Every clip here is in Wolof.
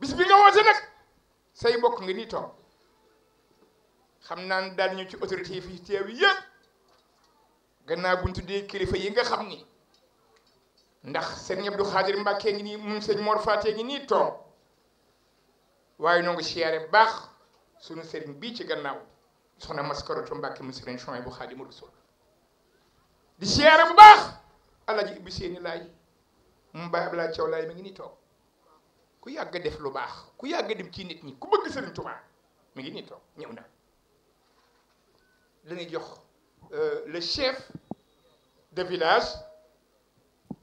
bis bi nga woote nag say bokk nga nii toog xam naa ne daal ñu ci autorité yi fi teew yëpp gannaaw bu ñu tuddee kilifa yi nga xam ni ndax sëñ Abdou Khadir Mbacke ngi nii moom sëñ Mor Faté ngi nii toog waaye noo ngi siyaare baax sunu sëriñ bii ci gannaaw soxna Maskaratou Mbacke mu sëriñ Chouaïbou Khadimou Rassoul di siyaare bu baax Alaaji Ibou Séni Laay mu Baye Abdoulaye Thiaw Laay mi ngi nii toog ku yàgg def lu baax ku yàgg dem ci nit ñi ku bëgg sëriñ Touba mi ngi nii toog ñëw na dañuy jox le chef de village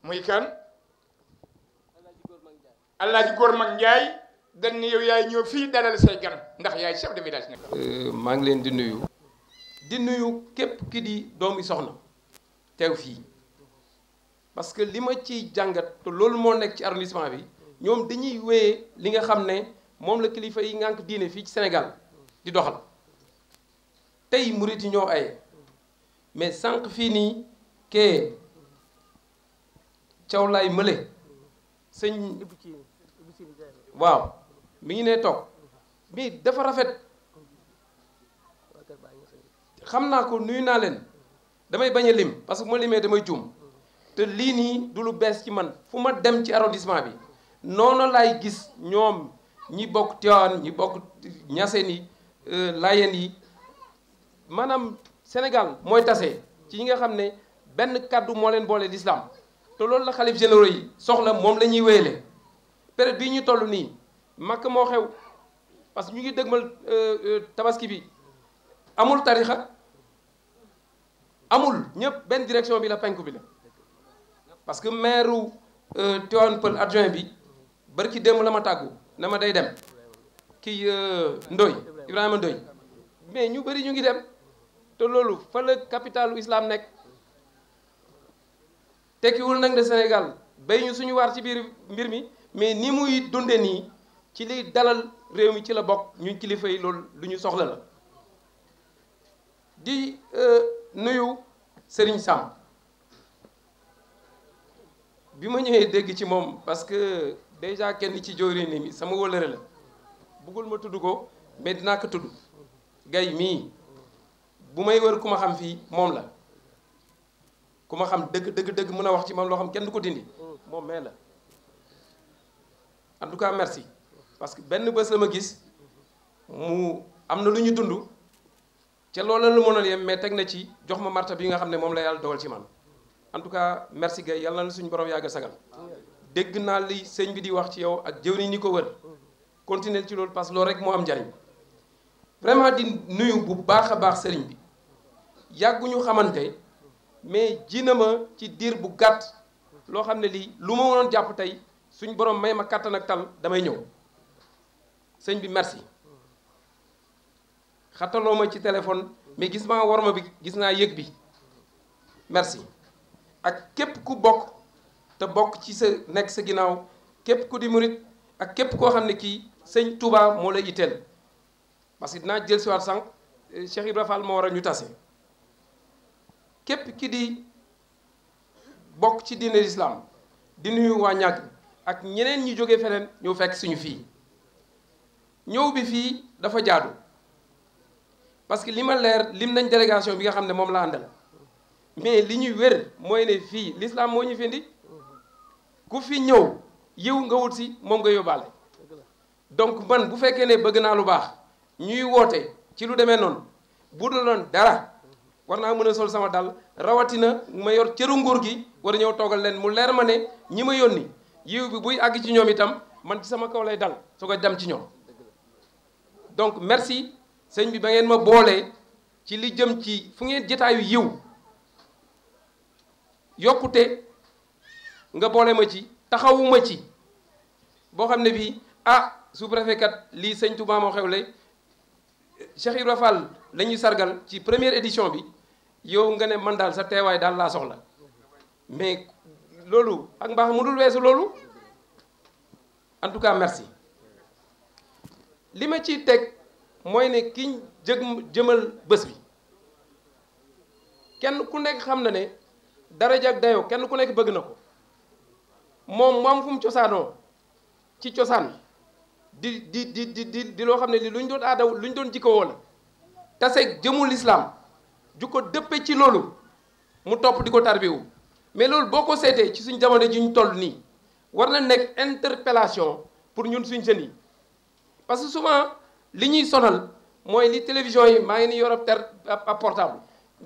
muy kan Alaaji Góor Mag Njaay dañ ne yow yaay ñëw fii dalal say gan ndax yaay chef de village nag. maa ngi leen di nuyu képp ki di doomi soxna teew fii parce que li ma ciy jàngat te loolu moo nekk ci arrondissement bi ñoom dañuy wéyee li nga xam ne moom la kilifa yi ngànk diine fii ci Sénégal di doxal tey murit yi ñoo aye mais sànq fii nii kee Thiaw Laay mële sëñ waaw mi ngi ne toog mais dafa rafet xam naa ko nuyu naa leen damay bañ a lim parce que bu ma limee damay juum te lii nii du lu bees ci man fu ma dem ci arrondissement bi noonu laay gis ñoom ñi bokk Tivaouane ñi bokk Niassène yi Layène yi maanaam Sénégal mooy tase ci ñi nga xam ne benn kàddu moo leen boole l'islam te loolu la xalif généraux yi soxla moom la ñuy wéyale période bii ñu toll nii makk moo xew parce que ñu ngi dëgmal tabaski bi amul tarixa amul ñëpp benn direction bi la penku bi la parce que maire Tivaouane Peulh adjoint bi bari ci démb la ma tàggu na ma day dem kii Ndoy Ibrahima Ndoy mais ñu bëri ñu ngi dem te loolu fa la capitalu islam nekk tekkiwul nag de Sénégal bay ñu suñu waar ci biir mbir mi mais ni muy dunde nii ci liy dalal réew mi ci la bokk ñun kilifa yi loolu lu ñu soxla la di nuyu Serigne Sam bi ma ñëwee dégg ci moom parce que déjà kenn ci jawriñ mi sama wëllëre la bëggul ma tudd ko mais dinaa ko tudd gay mii bu may wër ku ma xam fii moom la ku ma xam dëgg mën a wax ci moom loo xam kenn du ko dindi moom mais la en tout cas merci parce que benn bés la ma gis mu am na lu ñu dund ca loola la mënoon yem mais teg na ci jox ma marta bi nga xam ne moom la yàlla dogal ci man en tout cas merci gay yàlla na suñu borom yàgg sagal dégg naa li sëñ bi di wax ci yow ak jëwriñ ñi ko wër continuer ci loolu parce que loolu rek moo am njariñ vraiment di nuyu bu baax a baax sëriñ bi yàgguñu xamante mais ji na ma ci diir bu gàtt loo xam ne lii lu ma mënoon jàpp tey suñ borom may ma kàttan ak tal damay ñëw sëñ bi merci xataloo ma ci téléphone mais gis maa war ma bi gis naa yëg bi merci ak képp ku bokk te bokk ci sa nekk sa ginnaaw képp ku di murit ak képp koo xam ne kii sëñ Touba moo la itteel parce que dinaa jël si waat sànq Cheikh Ibrahima Fall moo war a ñu tase képp ki di bokk ci diine l'islam di nuyu waa ñàgg ak ñeneen ñi jógee feneen ñëw fekk suñu fii ñëw bi fii dafa jaadu parce que li ma leer lim nañ délégation bi nga xam ne moom la àndal mais li ñuy wér mooy ne fii l'islam moo ñu fi indi ku fi ñëw yiw nga wut si moom nga yóbbaale donc man bu fekkee ne bëgg naa lu baax ñuy woote ci lu demee noonu bu dul doon dara war naa mën a sol sama dal rawatina ma yor cëru nguur gi war a ñëw toogal leen mu leer ma ne ñi ma yónni yiw bi buy àgg ci ñoom itam man ci sama kaw lay dal su ko dem ci ñoom donc merci sëñ bi ba ngeen ma boolee ci li jëm ci fu ngeen jotaayu yiw yokkute nga boole ma ci taxawuma ci boo xam ne bii sous-préfet kat lii sëñ Touba moo xewle Cheikh Ibrahima Fall la ñuy sargal ci première édition bi yow nga ne man daal sa teewaay daal laa soxla mais loolu ak mbaax mu dul weesu loolu en tout cas merci li ma ciy teg mooy ne kiñ jëmal bés bi kenn ku nekk xam na ne daraja ak dayoo kenn ku nekk bëgg na ko moom fu mu cosaanoo ci cosaan di loo xam ne li lu ñu doon aadaw lu ñu doon jikkoo la taseeg jëmul islam ju ko dëppe ci loolu mu topp di ko tarbiwu mais loolu boo ko seetee ci suñ jamono ji ñu toll nii war na nekk interpellation pour ñun suñ jeunes yi parce que souvent li ñuy sonal mooy li télévision yi maa ngi nii yor ab portable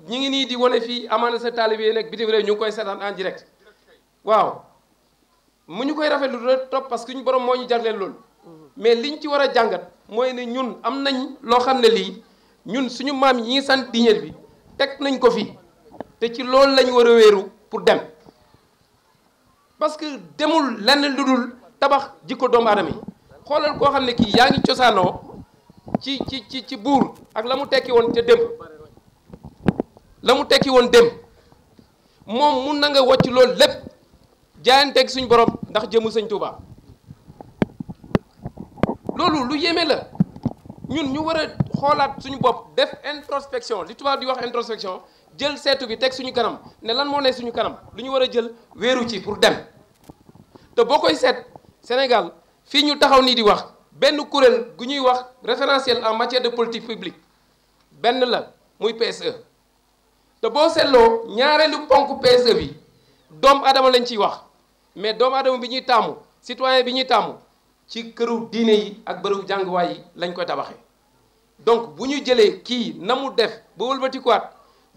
ñi ngi nii di wane fii amaana sa taalibe nekk bitim réew ñu ngi koy seetaan en direct waaw mu ñu koy rafetlu rek topp parce que ñu borom moo ñu jagleel loolu mais liñ ci war a jàngat mooy ne ñun am nañ loo xam ne lii ñun suñu maam yi ñi sant diñeer bi teg nañ ko fi te ci loolu lañ war a wéeru pour dem parce que demul lenn lu dul tabax jikko doomu aadama yi xoolal koo xam ne kii yaa ngi cosaanoo ci buur ak la mu tekki woon te démb la mu tekki woon démb moom mun na nga wocc loolu lépp jaayanteeg suñ borom ndax jëmu sëñ Touba loolu lu yéeme la ñun ñu war a xoolaat suñu bopp def introspection li tubaab di wax introspection jël seetu bi teg suñu kanam ne lan moo ne suñu kanam lu ñu war a jël wéeru ci pour dem te boo koy seet Sénégal fii ñu taxaw nii di wax benn kuréel gu ñuy wax référentiel en matière de politique publique benn la muy PSE te boo seetloo ñaareelu ponk PSE bi doomu adama lañ ciy wax mais doomu adama bi ñuy taamu citoyen bi ñuy taamu ci këru diine yi ak bërëbu jànguwaay yi lañ koy tabaxee donc bu ñu jëlee kii na mu def ba wëlbatikuwaat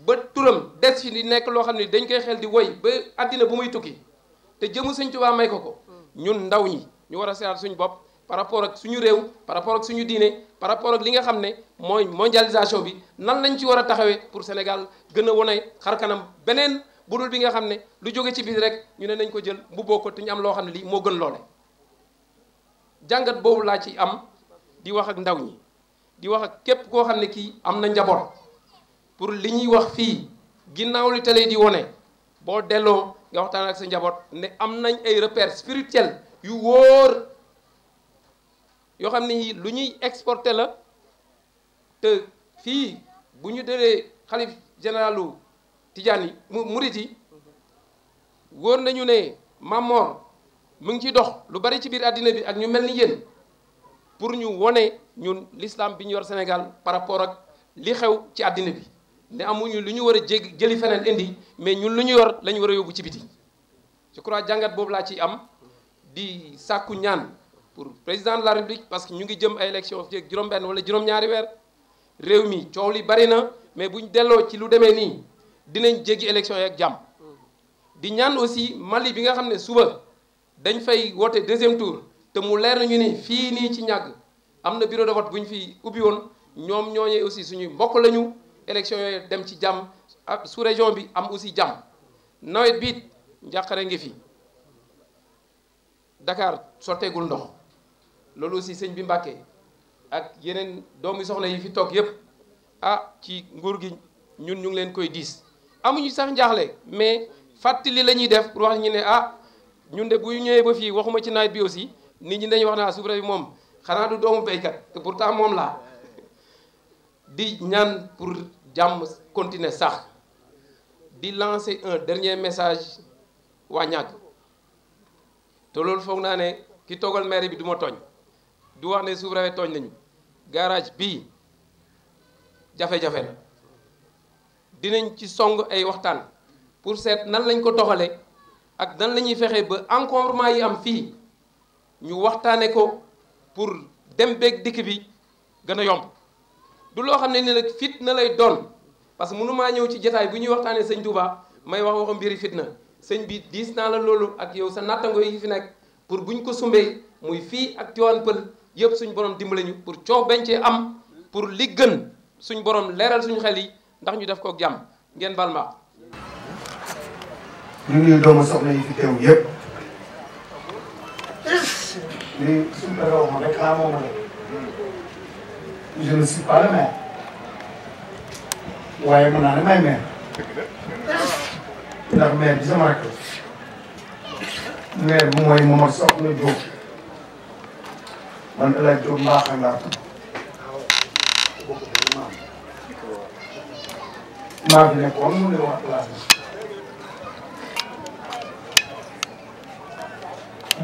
ba turam des fi di nekk loo xam ne dañ koy xel di woy ba àddina bu muy tukki te jëmu Sëñ Tuubaa may ko ñun ndaw ñi ñu war a seetaat suñu bopp par rapport ak suñu réew par rapport ak suñu diine par rapport ak li nga xam ne mooy mondialisation bi nan lañ ci war a taxawee pour Sénégal gën a wane xar kanam beneen budul bi nga xam ne lu jóge ci biir rek ñu ne nañ ko jël mbubboo ko te ñu am loo xam ne lii moo gën loole jàngat boobu laa ci am di wax ak ndaw ñi di wax ak képp koo xam ne kii am na njaboot pour li ñuy wax fii ginnaaw li télé di wone boo delloo nga waxtaan ak sa njaboot ne am nañ ay repères spirituels yu wóor yoo xam ne lu ñuy exporté la te fii bu ñu delee xalif généralu Tijaan yi murit yi wóor nañu ne Mamor mu ngi ciy dox lu bari ci biir àddina bi ak ñu mel ni yéen pour ñu wone ñun l'islam bi ñu yor Sénégal par rapport ak li xew ci àddina bi ne amuñu lu ñu war a jëli feneen indi mais ñun lu ñu yor la ñu war a yóbbu ci biti je crois jàngat boobu laa ciy am di sàkku ñaan pour président de la République parce que ñu ngi jëm ay élection fi juróom-benn wala juróom-ñaari weer réew mi coow li bari na mais buñ delloo ci lu demee nii dinañ jéggi élection yi ak jàmm di ñaan aussi Mali bi nga xam ne suba dañ fay woote deuxième tour te mu leer nañu ni fii nii ci ñàgg am na bureau de vote bu ñu fi ubbi woon ñoom ñooñee aussi suñuy mbokk lañu élection yooyu dem ci jàmm ak sous région bi am aussi jàmm nawet biit njàqare ngi fi Dakar sotteegul ndox loolu aussi sëñ bi Mbàkke ak yeneen doomi soxna yi fi toog yépp ci nguur gi ñun ñu ngi leen koy diis amuñu sax njaaxle mais fàttali la ñuy def pour wax ñu ne ñun de bu ñëwee ba fii waxuma ci nawet bi aussi nit ñi dañuy wax naa Soubra bi moom xanaa du doomu béykat te pourtant moom laa di ñaan pour jàmm continuer sax di lancer un dernier message waa ñàgg te loolu foog naa ne ki toogal maire bi du ma tooñ du wax ne Soubra tooñ nañu garage bii jafe-jafe la dinañ ci song ay waxtaan pour seet nan lañ ko doxalee ak nan la ñuy fexee ba encombrement yi am fii ñu waxtaane ko pour dem beeg dikk bi gën a yomb du loo xam ne ni nag fitna lay doon parce que mënumaa ñëw ci jotaay bu ñuy waxtaanee sëñ Touba may waxu mbiri fitna sëñ bi diis naa la loolu ak yow sa nattango yi fi nekk pour buñ ko sumbee muy fii ak Tivaouane Peulh yëpp suñ borom dimbale ñu pour coow bañ cee am pour li gën suñ borom leeral suñu xel yi ndax ñu def ko ak jàmm ngeen bal ma ñu ngi doomu soxna yi fi teew yëpp li suñu bëgg a wax rek moom la je ne suis pas le maire waaye mën naa ne may maire ndax maire bi sama rakk maire bu mooy Momar Soxna Diop man El Hadj Diop mbaax ak laa maa fi nekkoon mu ne wax place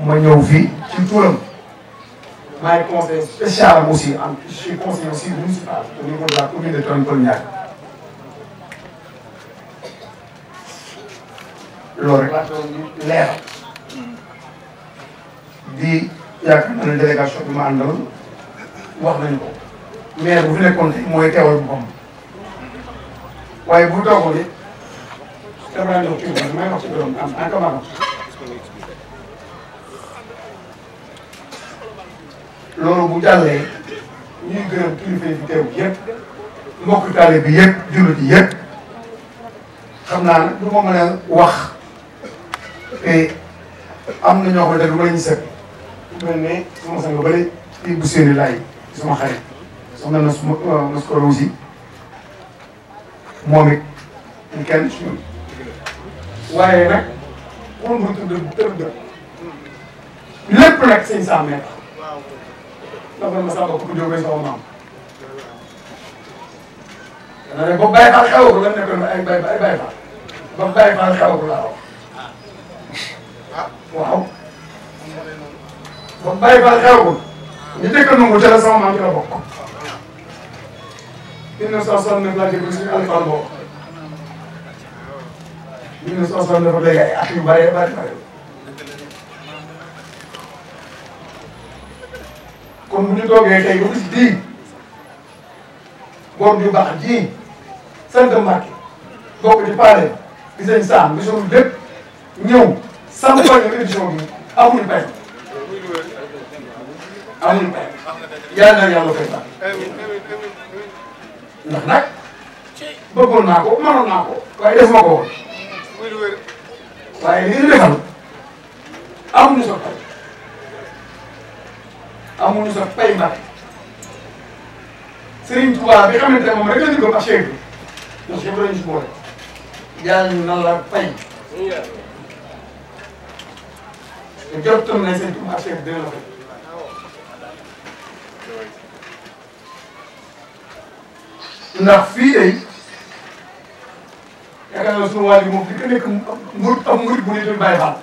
ma ñëw fii ci turam maay conseil spécial aussi je suis conseiller aussi municipal au niveau de la commune de Tivaouane Peulh Niaga loolu rek laa doon leeral di yaakaar naa ne délégation bi ma àndal wax nañu ko maire bu fi nekkoon tey mooy teewal boppam waaye bu toogoon it dafa daan ñëw ci biir may wax ci biiram en tant que magam loolu bu jàllee ñuy gërëm kilifa yi fi teew yëpp mbokk taalibe bi yëpp jullit yi yëpp xam naa nag du ma mën a wax te am na ñoo xam ne lu ma la ñu sëkk ku mel ne sama sang bëri kii bu seeni laay sama xarit soxna na suma naskoro aussi moom it ñu kenn ci ñun waaye nag pour mu tudd tëdd lépp nag sëñ Sam Mbaye ndax man ma sàmba ko jógee sama maam dana ne ba Baye Fall xew ko lan nekkoon ay Baye Fall ba Baye Fall xew ko laa wax waaw ba Baye Fall xew ko ñu dëkk nangu ca la sama maam ci la bokk 1969 laa déglu suñu Aliou Fall bokk 1969 léegi ay at yu bëree bëri kon bu ñu toogee tey ba bis bii góor ju baax ji sant Mbacke bokk di paale di sëñ Sam di suñu lépp ñëw sampal ñu édition bi amuñu pay amuñu pay yàlla na yàlla koy baax ndax nag bëggoon naa ko mënoon naa ko waaye def ma ko woon waaye li ñu defal amuñu sa pay amuñu sa pay Mbacke Serigne Touba bi xamante ne moom rek la ñu gëm ak Cheikh bi ndax Cheikh bi la ñu si boole yàlla ñu nan la pay te jotoon nañ Serigne Touba ak Cheikh bi dina la fay ndax fii day yaakaar naa sunu wàll bi moom di ko nekk murit am murit bu ne tamit Baye Fall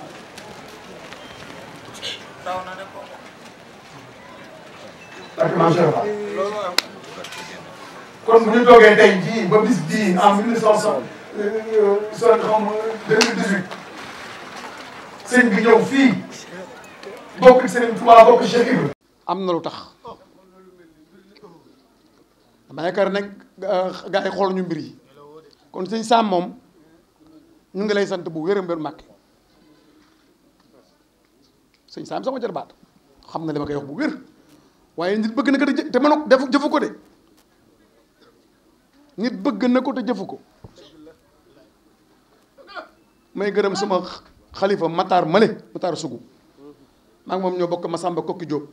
parce que maam Cheikh Fall kon bu ñu toogee tey jii ba bis bii en 2018 sëñ bi ñëw fii bokk Serigne Touba bokk Cheikh Ibrahima. am na lu tax dama yaakaar nag gars yi xool ñu mbir yi kon sëñ Sam moom ñu ngi lay sant bu wér a wér Mbàkke sëñ Sam sama jarbaat xam na li ma koy wax bu wér waaye nit bëgg na ko te mënu def jëfu ko de nit bëgg na ko te jëfu ko may gërëm sama xalifa Matar Male Matar Sugu maa ngi moom ñoo bokk Masamba Kokki Diop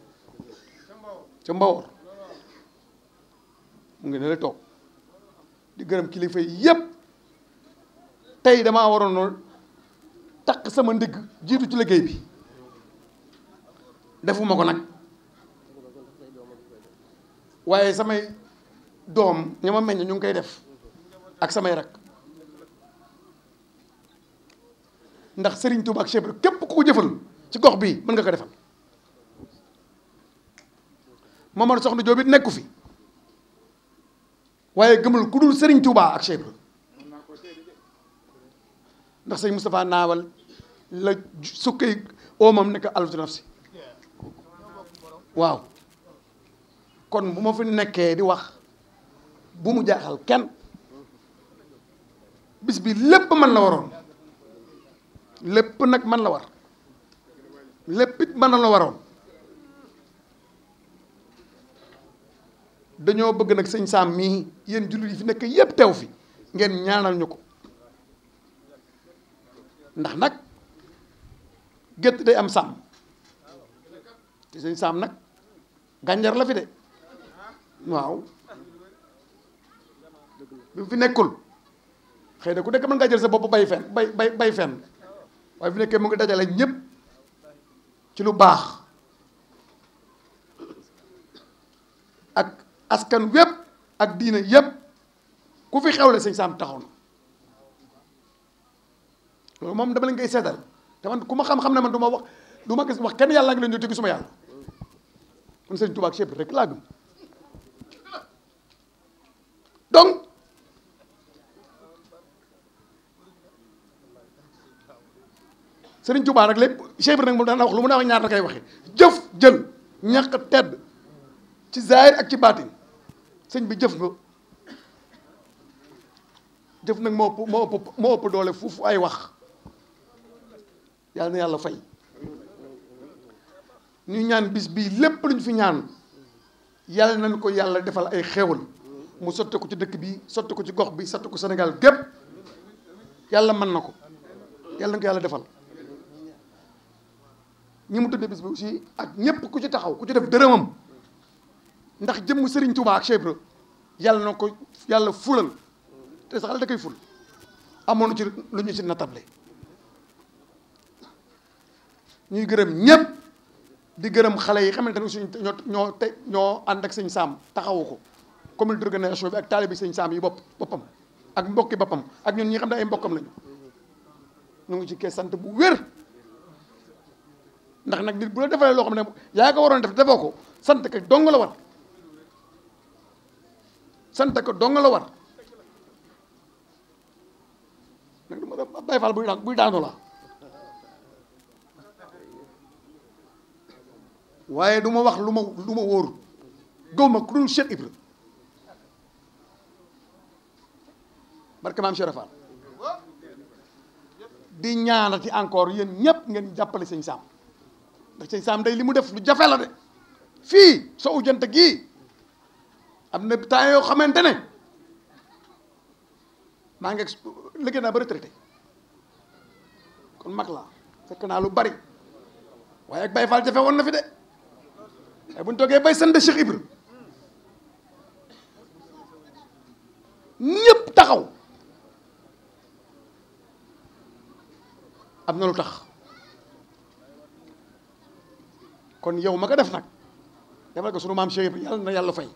ca Mbawor mu ngi ne la toog di gërëm kilifa yi yëpp tey damaa waroon takk sama ndigg jiitu ci liggéey bi defuma ko nag waaye samay doom ña ma meññ ñu ngi koy def ak samay rak ndax Serigne Touba ak Cheikh Ibra képp ku ko jëfal ci gox bii mën nga ko defal Mamadou Soxna Diop it nekku fi waaye gëmul ku dul Serigne Touba ak Cheikh Ibra ndax sëñ Moustapha naawal la sukkay oomam nekk alfatu nafsi waaw kon bu ma fi nekkee di wax bu mu jaaxal kenn bis bi lépp man la waroon lépp nag man la war lépp it man la waroon dañoo bëgg nag sëñ Sam mii yéen jullit yi fi nekk yépp teew fi ngeen ñaanal ñu ko ndax nag gétt day am sàmm te sëñ Sam nag gànjar la fi de waaw bi mu fi nekkul xëy na ku nekk mën ngaa jël sa bopp bay fenn bay fenn waaye fi nekkee mu ngi dajale ñëpp ci lu baax ak askan wépp ak diina yépp ku fi xewle sëñ Sam taxaw na loolu moom dama leen koy seetal te man ku ma xam-xam ne man du ma gis wax kenn yàlla ngi leen di gisuma yàlla man Serigne Touba ak Cheikh Ibra rek laa gëm donc Serigne Touba rek lépp Cheikh Ibra nag moom daan wax lu mu daan wax ñaar da koy waxee jëf jël ñàkk tedd ci zahir ak ci baatin sëñ bi jëf nga jëf nag moo ëpp doole fuufu ay wax yàlla na yàlla fay ñu ñaan bis bii lépp luñ fi ñaan yàlla nañ ko yàlla defal ay xéewal mu sotti ko ci dëkk bi sotti ko ci gox bi sotti ko Sénégal gépp yàlla mën na ko yàlla na ko yàlla defal ñi mu tuddee bis bi aussi ak ñépp ku ci taxaw ku ci def dërëmam ndax jëmm Serigne Touba ak Cheikh Ibra yàlla na ko yàlla fulal te sax da koy ful amoon ci lu ñu ci natable ñuy gërëm ñépp di gërëm xale yi xamante ne aussi ñoo ànd ak sëñ Sam taxawu ko comité d'organisation bi ak taalibe sëñ Sam yi boppam ak mbokki boppam ak ñun ñi xam ne ay mbokkam lañu ñu ngi ci kee sant bu wér ndax nag nit bu la defalee loo xam ne yaa ko waroon def defoo ko sant ko dong la war sant ko dong la war nag dama def Baye Fall buy daanu la waaye du ma wax lu ma wóoru gaw ma ku dul Cheikh Ibra barke maam Cheikh Fall di ñaanati encore yéen ñëpp ngeen jàppale sëñ Sam ndax sëñ Sam day li mu def lu jafe la de fii soo jant gii am na temps yoo xamante ne maa ngi liggéey naa ba retraité kon mag laa fekk naa lu bari waaye ak Baye Fall jafe woon na fi de waaye bu ñu toogee bay sant Cheikh Ibra ñëpp taxaw am na lu tax kon yow ma ko def nag defal ko sunu maam Cheikh Ibra yàlla na yàlla fay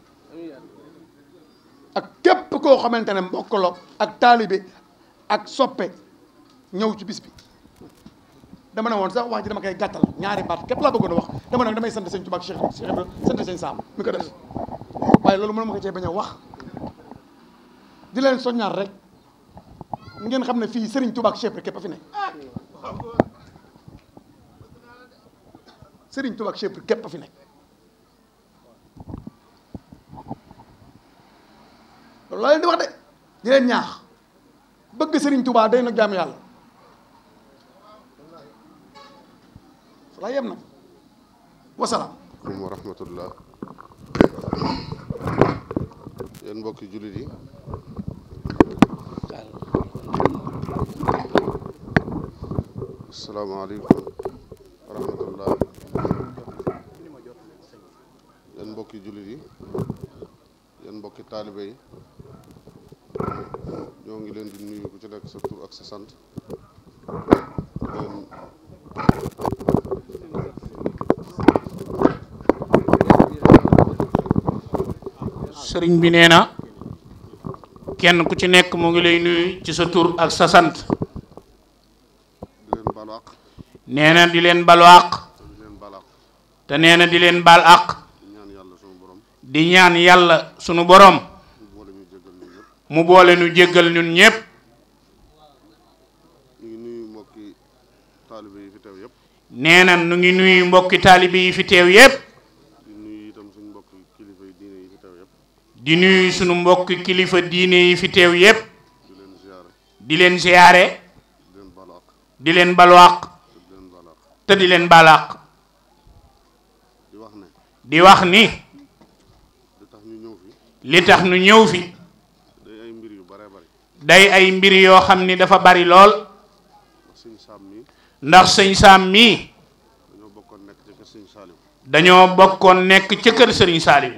ak képp koo xamante ne mbokk la ak taalibe ak soppe ñëw ci bis bi dama ne woon sax wax ji dama koy gàttal ñaari baat képp laa bëggoon a wax dama nag damay sant sëñ Tuubaa ak Cheikh Ibra sant sëñ Sam mi ko def waaye loolu mënu ma ko cee bañ a wax di leen soññaat rek ngeen xam ne fii Serigne Touba ak Cheikh Ibra képp a fi nekk Serigne Touba ak Cheikh Ibra képp a fi nekk loolu laa leen di wax de di leen ñaax bëgg Serigne Touba day nag jaamu yàlla fa laa yem nag wasalaam. wa rahmatullah yéen mbokki jullit yi asalaamaaleykum wa rahmatullah yéen mbokki jullit yi yéen mbokki taalibe yi ñoo ngi leen di nuyu ku ci nekk sa tur ak sa sant leen sëriñ bi nee na kenn ku ci nekk mu ngi lay nuyu ci sa tur ak sa sant nee na di leen balu àq te nee na di leen bal àq di ñaan yàlla sunu borom mu boole nu jéggal ñun ñépp nee na nu ngi nuyu mbokki taalibe yi fi teew yépp di nuyu sunu mbokki kilifa diine yi fi teew yépp di leen ziyaare di leen balu àq te di leen baal àq di wax ni li tax ñu ñëw fi day ay mbir yoo xam ni dafa bari lool ndax sëñ Sam mii dañoo bokkoon nekk ca kër sëriñ Saaliw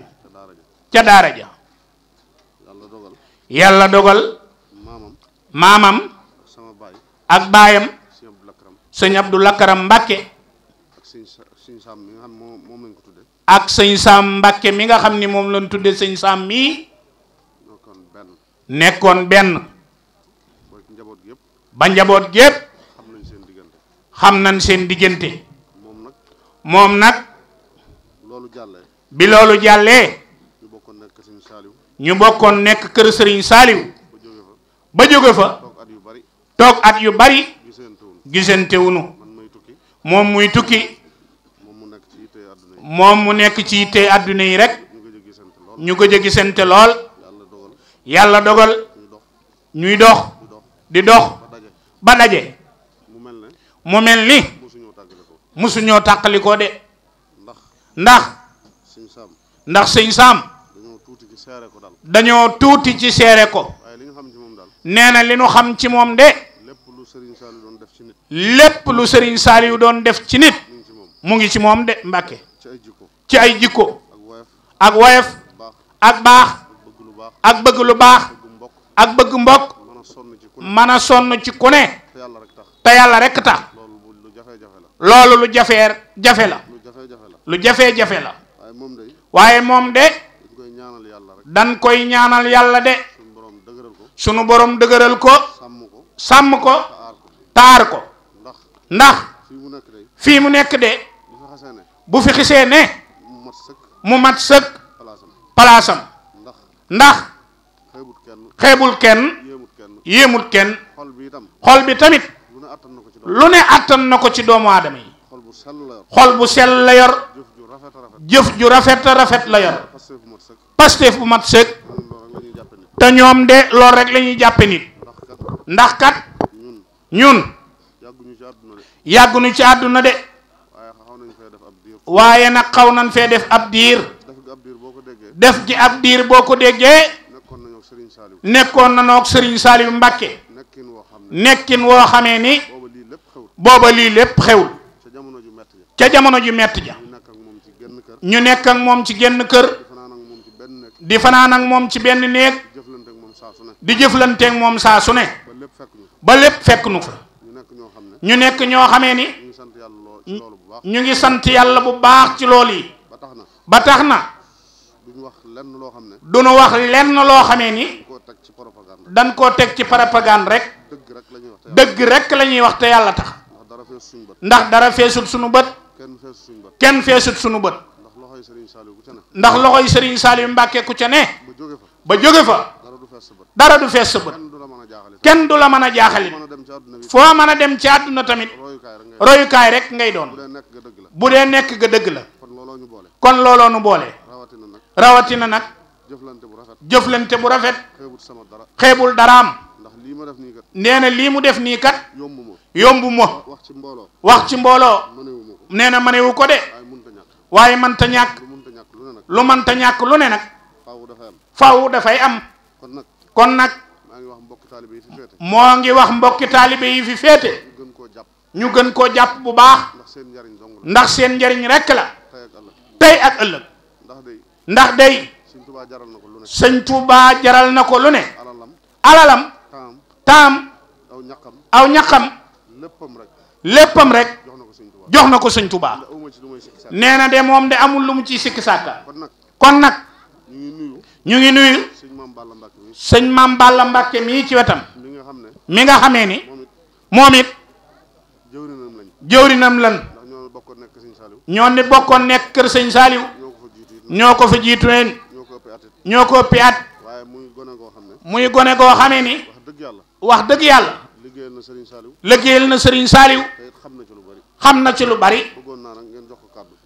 ca daara ja yàlla dogal maamam ak baayam sëñ Abdou Lakaram Mbàkke ak sëñ Sam Mbàkke mi nga xam ni moom lañ tudde sëñ Sam mii nekkoon benn ba njaboot gépp xam nañ seen diggante moom nag bi loolu jàllee ñu bokkoon nekk kër Serigne Saliou ba jóge fa toog at yu bari gisante wunu moom muy tukki moom mu nekk ci yitte àdduna yi rek ñu gëj a gisante lool yàlla dogal ñuy dox di dox ba daje mu mel ni musuñoo tàqalikoo de ndax sëñ Saam dañoo tuuti ci seere ko nee na li nu xam ci moom de lépp lu Serigne Saliou doon def ci nit mu ngi ci moom de Mbàkke ci ay jikko ak woyof ak baax ak bëgg lu baax ak bëgg mbokk mën a sonn ci ku ne te yàlla rekk tax loolu lu jafe la lu jafe la waaye moom de dan koy ñaanal yàlla de sunu borom dëgëral ko sàmm ko taar ko ndax fii mu nekk de bu fi xisee ne mu mat sëkk palaasam ndax xeebul kenn yéemut kenn xol bi tamit lu ne attan na ko ci doomu aadama yi xol bu sell la yor jëf ju rafet la yor Pastef bu mat sëkk te ñoom de loolu rek la ñuy jàppe nit ndax kat ñun yàgguñu ci àdduna de waaye nag xaw nañ fee def ab diir def gi ab diir boo ko déggee nekkoon na noog Serigne Saliou Mbacke nekkin woo xamee ni booba lii lépp xewul ca jamono ju metti ja ñu nekk ak moom ci genn kër di fanaan ak moom ci benn néeg di jëflanteeg moom saa su ne ba lépp fekk nu fa ñu nekk ñoo xamee ni ñu ngi sant yàlla bu baax ci loolu yi ba tax na duñu wax lenn loo xamee ni dañ koo teg ci propagande rek dëgg rek la ñuy wax te yàlla tax ndax dara feesut sunu bët kenn feesut sunu bët ndax loxoy Serigne Saliou Mbacke ku ca ne ba jóge fa dara du fees sa bët kenn du la mën a jaaxalit foo mën a dem ci àdduna tamit royukaay rek ngay doon bu dee nekk ga dëgg la kon looloo nu boole rawatina nag jëflante bu rafet xeebul daraam nee na lii mu def nii kat yombu ma wax ci mbooloo nee na manewu ko de waaye mënta ñàkk lu mënta ñàkk lu ne nag faaw dafay am kon nag moo ngi wax mbokki taalibe yi fi féete ñu gën koo jàpp bu baax ndax seen njariñ rekk la tey ak ëllëg ndax day sëñ Tuubaa jaral na ko lu ne alalam taam aw ñaqam léppam rek jox na ko sëñ Tuubaa nee na de moom de amul lu mu ciy sikki sàkka kon nag ñu ngi nuyu sëñ Maam Balla Mbàkke mii ci wetam mi nga xamee ni moom it jëwrinam lan ñoo ni bokkoon nekk kër sëñ Saliou ñoo ko fa jiitu leen ñoo ko ëppi at muy gone goo xamee ni wax dëgg yàlla liggéeyal na Serigne Saliou xam na ci lu bari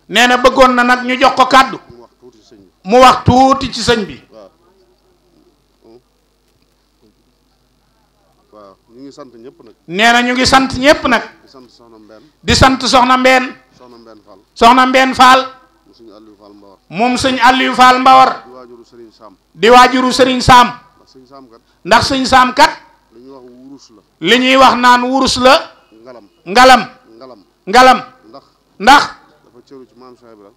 nee na bëggoon na nag ñu jox ko kàddu mu wax tuuti ci sëñ bi nee na ñu ngi sant ñépp nag di sant soxna Mbeen Fall moom sëñ Aliou Fall Mbawar di waajuru Serigne Sam ndax sëñ Sam kat li ñuy wax naan wurus la ngalam ndax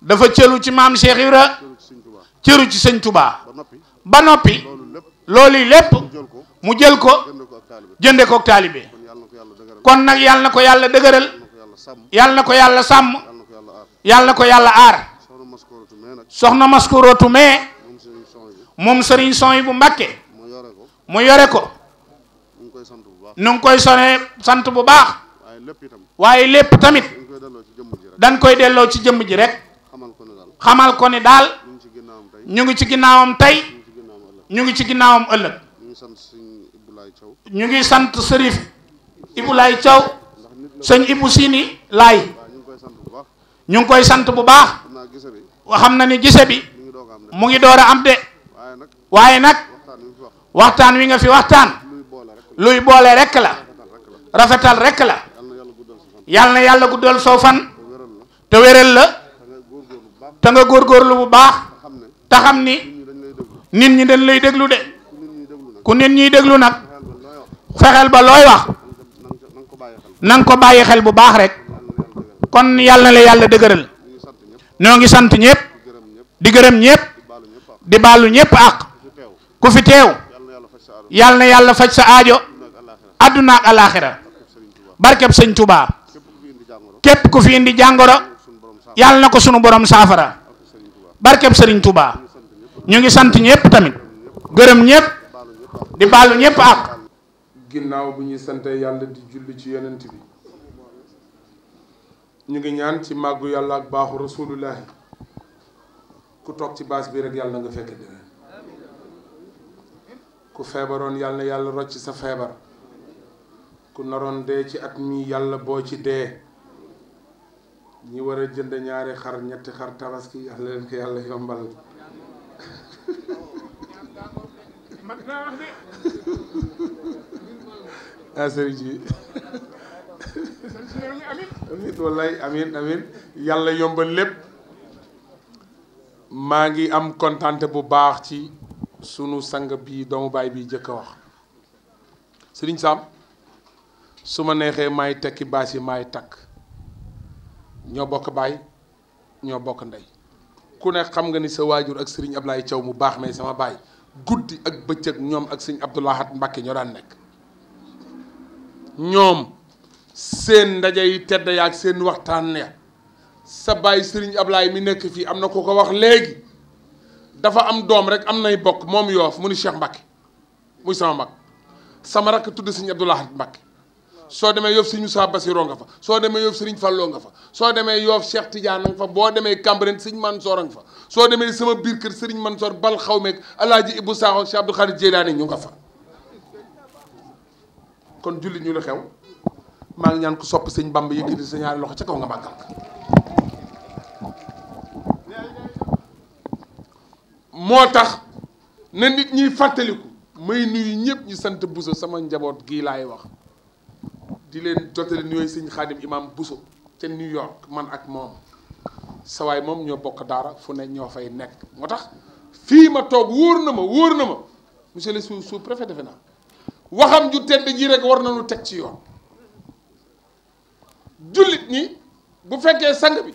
dafa cëlu ci maam Cheikh Ibra cëru ci sëñ Touba ba noppi loolu lépp mu jël ko jënde ko taalibe kon nag yàlla na ko yàlla dëgëral yàlla na ko yàlla sàmm yàlla na ko yàlla aar soxna Maskurootu mee moom Serigne Son bu Mbàkke mu yore ko nu ngi koy sant bu baax waaye lépp tamit dañ koy delloo ci jëmm ji rek xamal ko ni daal ñu ngi ci ginnaawam tey ñu ngi ci ginnaawam ëllëg ñu ngi sant Sërif Ibulaay Thiaw sëñ Ibu Sini Laay ñu ngi koy sant bu baax xam na ni gise bi mu ngi door a am de waaye nag waxtaan wi nga fi waxtaan luy boole rekk la rafetal rekk la yal na yàlla guddal soo fan te wéral la te nga góorgóorlu bu baax te xam ni nit ñi dañ lay déglu de ku nit ñiy déglu nag fexeel ba looy wax na nga ko bàyyi xel bu baax rek kon yàlla na la yàlla dëgëral ñoo ngi sant ñëpp di gërëm ñëpp di baalu ñëpp ak ku fi teew yàlla na yàlla faj sa aajo àdduna ak alaaxira barkeb sëñ Touba képp ku fi indi jàngoro yàlla na ko sunu borom saafara barkeb sëriñ Touba ñu ngi sant ñëpp tamit gërëm ñëpp di baalu ñëpp ak ginnaaw bu ñuy sante yàlla di julli ci yonent bi ñu ngi ñaan ci màggu yàlla ak baaxu rasulullahi ku toog ci baas bi rek yàlla na nga fekk déwén ku feebaroon yàlla na yàlla rocc sa feebar ku naroon dee ci at mi yàlla boo ci dee ñi war a jënd ñaari xar ñetti xar tabaski yàlla leen ko yàlla yombal sëriñ ji amin wallaay amin yàlla yombal lépp. maa ngi am kontante bu baax ci sunu sang bi doomu baay bi jëkk a wax sëriñ Sam su ma neexee maay tekki baas yi maay takk ñoo bokk baay ñoo bokk ndey ku ne xam nga ni sa waajur ak sëriñ Ablaye Thiaw mu baax may sama baay guddi ak bëccëg ñoom ak sëriñ Abdoulahat Mbacke ñoo daan nekk ñoom seen ndaje yi tedd ya ak seen waxtaan ne sa baay Serigne Ablaye mi nekk fii am na ko ko wax léegi dafa am doom rek am nay bokk moom Yoof mu ni Cheikh Mbacke muy sama mag sama rakk tudd Serigne Abdoulahat Mbacke soo demee Yoof Serigne Moussa Bassiroo nga fa soo demee Yoof Serigne Falloo nga fa soo demee Yoof Cheikh Tidiane nga fa boo demee Cambérène Serigne Mansoor nga fa soo demee sama biir kër Serigne Mansoor bal xaw meeg Alaaji Ibou Sakho Cheikh Abdou Khadir Jeylaani ñu nga fa kon jullit ñu la xew maa ngi ñaan ko sopp sëñ Bamba yëkkati sa ñaari loxo ca kaw nga màggal moo tax na nit ñiy fàttaliku may nuyu ñëpp ñu sant Bousso sama njaboot gii laay wax di leen jottali nuyooyu sëñ Xaadim imam Bousso ca New York man ak moom sa waay moom ñoo bokk daara fu ne ñoo fay nekk moo tax fii ma toog wóor na ma monsieur le sous-préfet defe naa waxam ju tedd ji rek war nañu teg ci yoon jullit ñi bu fekkee sang bi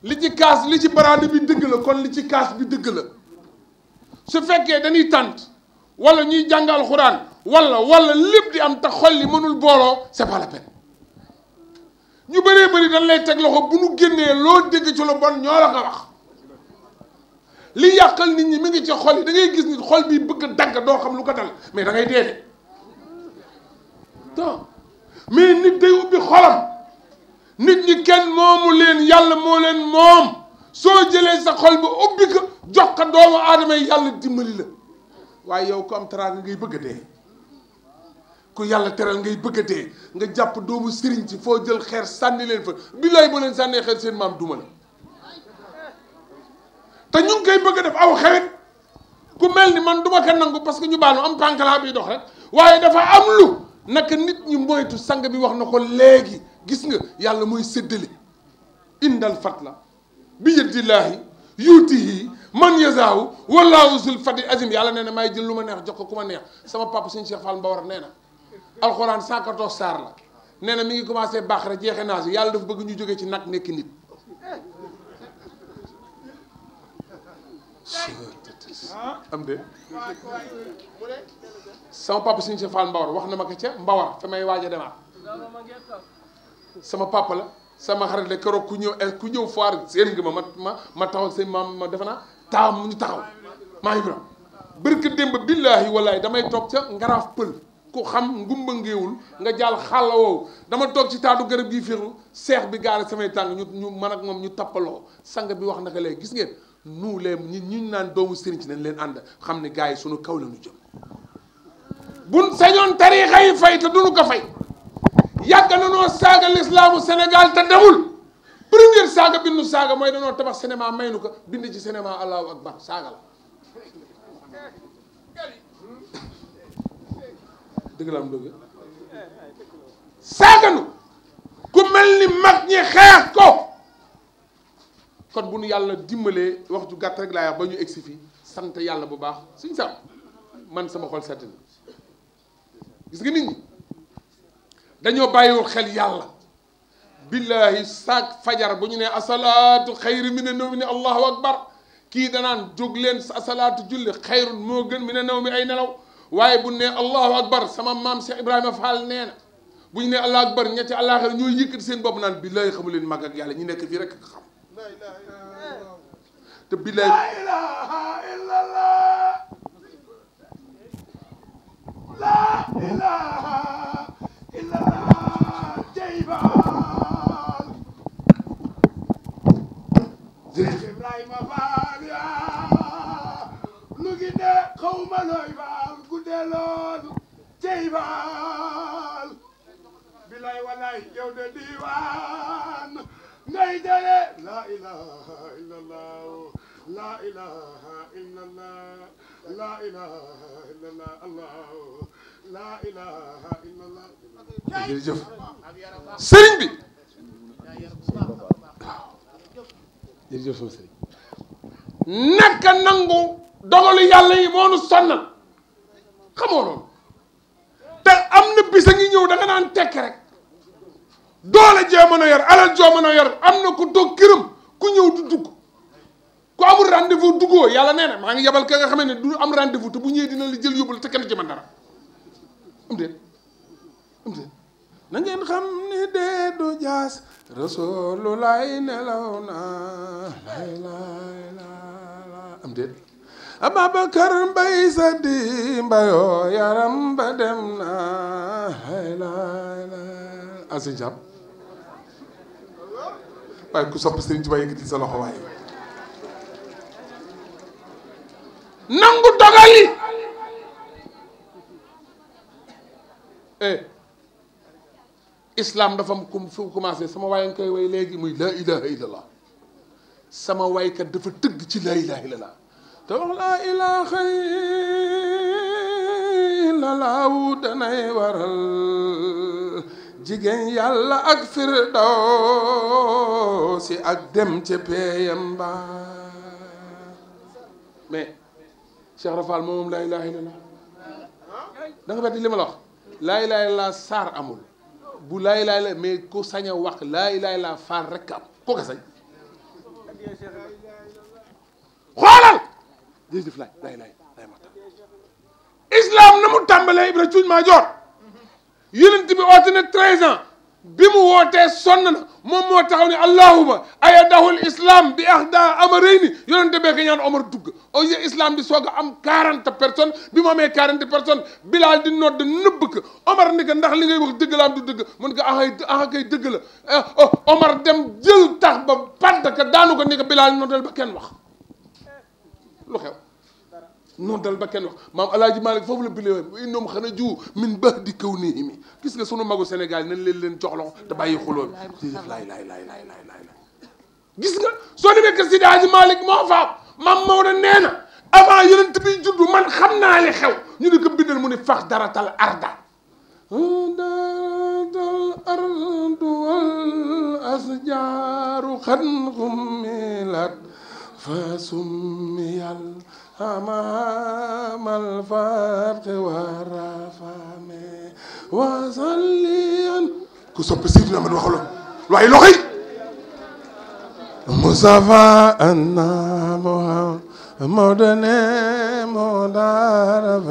li ci kaas li ci baraade bi dëgg la kon li ci kaas bi dëgg la su fekkee dañuy tànt wala ñuy jàngal xuraan wala lépp di am te xol li mënul booloo c'est pas la peine ñu bëree bëri dañ lay teg loxo bu nu génnee loo dégg ci lu bon ñoo la ko wax li yàqal nit ñi mi ngi ci xol yi da ngay gis nit xol bi bëgg dagg doo xam lu ko dal mais da ngay dee de donc mais nit day ubbi xolam nit ñi kenn moomu leen yàlla moo leen moom soo jëlee sa xol ba ubbi ko jox ko doomu aadama yi yàlla dimbali la waaye yow ku am teraanga ngay bëgg a dee ku yàlla teral ngay bëgg a dee nga jàpp doomu sëriñ ci foo jël xeer sànni leen fa billaay boo leen sànnee xeer seen maam duma la te ñu ngi koy bëgg a def aw xewet ku mel ni man duma ko nangu parce que ñu baal ma am pankala bi dox rek waaye dafa am lu naka nit ñi moytu sang bi wax na ko léegi gis nga yàlla mooy séddale indal fatla bi yadillaahi yuutihi man yazaahu wallaahu zul fadli azim yàlla nee na may jël lu ma neex jox ko ku ma neex sama papa sëñ Cheikh Fall Mbawar nee na alxuraan 114 saar la nee na mi ngi commencé baax rek jeexe naa si yàlla dafa bëgg ñu jógee ci nag nekk nit am de sama papa sëñ Cheikh Fall Mbawar wax na ma ko ca Mbawar fa may waaj a demaat sama papa la sama xarit la keroog ku ñëw foire seen nga ma taxaw ak seen maam ma defe naa taam ñu taxaw maa ngi fi bërka démb billaahi wallaahi damay toog ca ngaraaf pël ku xam ngumba ngéewul nga jàll xàlla woowu dama toog ci taatu garab gii féexlu seex bi gaale samay tàng ñu man ak moom ñu tappaloo sang bi wax naka léegi gis ngeen nous les ñi naan doomu sëriñ ci nañ leen ànd xam ne gars yi suñu kaw la ñu jëm buñ sañoon tariixa yi fay te duñu ko fay yàgg na noo saaga l'islaamu Sénégal te demul première saaga bi nu saaga mooy danoo tabax cinéma may nu ko bind ci cinéma allahu akbar saaga la dëgg la am dëgg saaganu ku mel ni mag ñi xeex ko kon bu nu yàlla dimbalee wax ju gàtt rek laa wax ba ñu egsi fii sant yàlla bu baax suñ sam man sama xol sedd na gis nga nit ñi dañoo bàyyiwul xel yàlla billahi saak fajar bu ñu ne asalaatu xayru mina nawmi ne allahu akbar kii danaan jóg leen asalaatu julli xayrun moo gën mina nawmi ay nelaw waaye bu ne allahu akbar sama maam Cheikh Ibrahima Fall nee na bu ñu ne allahu akbar ñetti àllaaxira ñoo yëkkati seen bopp naan billahi xamu leen mag ak yàlla ñu nekk fii rek xam te billahi la ilaha illallah la ilaha illallah jeybaal Cheikh Ibrahima Fall yaa lu gi de xawma looy baal guddee loolu jeybaal billahi wallahi yow de diiwaan ngay jële la ilaha illallah la ilaha illallah la ilaha illallah allah la ilaha illallah jërëjëf sëriñ bi jërëjëf sama sëriñ naka nangu dogalu yàlla yi moo nu sonnal xamoo loolu te am na bis a ngi ñëw da nga naan tekk rek doole joo mën a yor alal joo mën a yor am na ku toog këram ku ñëw du dugg ku amul rendez-vous duggoo yàlla nee na maa ngi yabal ka nga xamee ne du am rendez-vous te bu ñëwee dina la jël yóbbu la te kenn ci man dara am déet na ngeen xam ni dee du jaas rasulullah nelaw na lay am déet Ababacar Mbay sa di mbayoo yaram ba dem na lay asin jàpp waaye ku sopp Sëriñ Tuubaa yëkkati sa loxo waaye nangu dogali islam dafa fu commencé sama waay nga koy way léegi muy laa ilaha illallah sama waykat dafa tëgg ci laa ilaha illallah te wax laa ilaha illallah danay waral jigéen yàlla ak firdawsi ak dem ca peeyam ba mais Cheikh Rafal moom laa ilaha illallah da nga weddi li ma la wax laa ilaha illallah saar amul bu laa ilaha illallah mais ku sañ a wax laa ilaha illallah faar rek am koo ko sañ xoolal jërëjëf laay maxtaan islam na mu tàmbalee Ibra Cuuñ Maajoor yonent bi oote na 13 ans bi mu wootee sonn na moom moo taxaw ne allahuma ayadahul islam bi ahda amarayni yonent bee ko ñaan Omar dugg au lieu islam di soog a am 40 personnes bi mu amee 40 personnes Bilal di nodd nëbb ko Omar ni ko ndax li ngay wax dëgg la am du dëgg mun ko kay dëgg la Omar dem jël tax ba padd ka daanu ko ni ko Bilal noddal ba kenn wax lu xew noddal ba kenn wax maam Alaaji Malick foofu la bile woon innoom xana jiw min baax di kaw nii mi gis nga sunu magu Sénégal nañ leen jox loxo te bàyyi xuloo bi jërëjëf laay gis nga soo demee kër Sidi Hadji Malick moo faam maam Maodo nee na avant yonent bi juddu man xam naa li xew ñu ne ko bindal mu ne fax daratal arda daratal ardu wal asjaaru xan xummilat fa summiyal أمام الفرق والرفام وصليا كسب سيدنا من وخلو لوي لوخي مصطفى أن محمد مدارف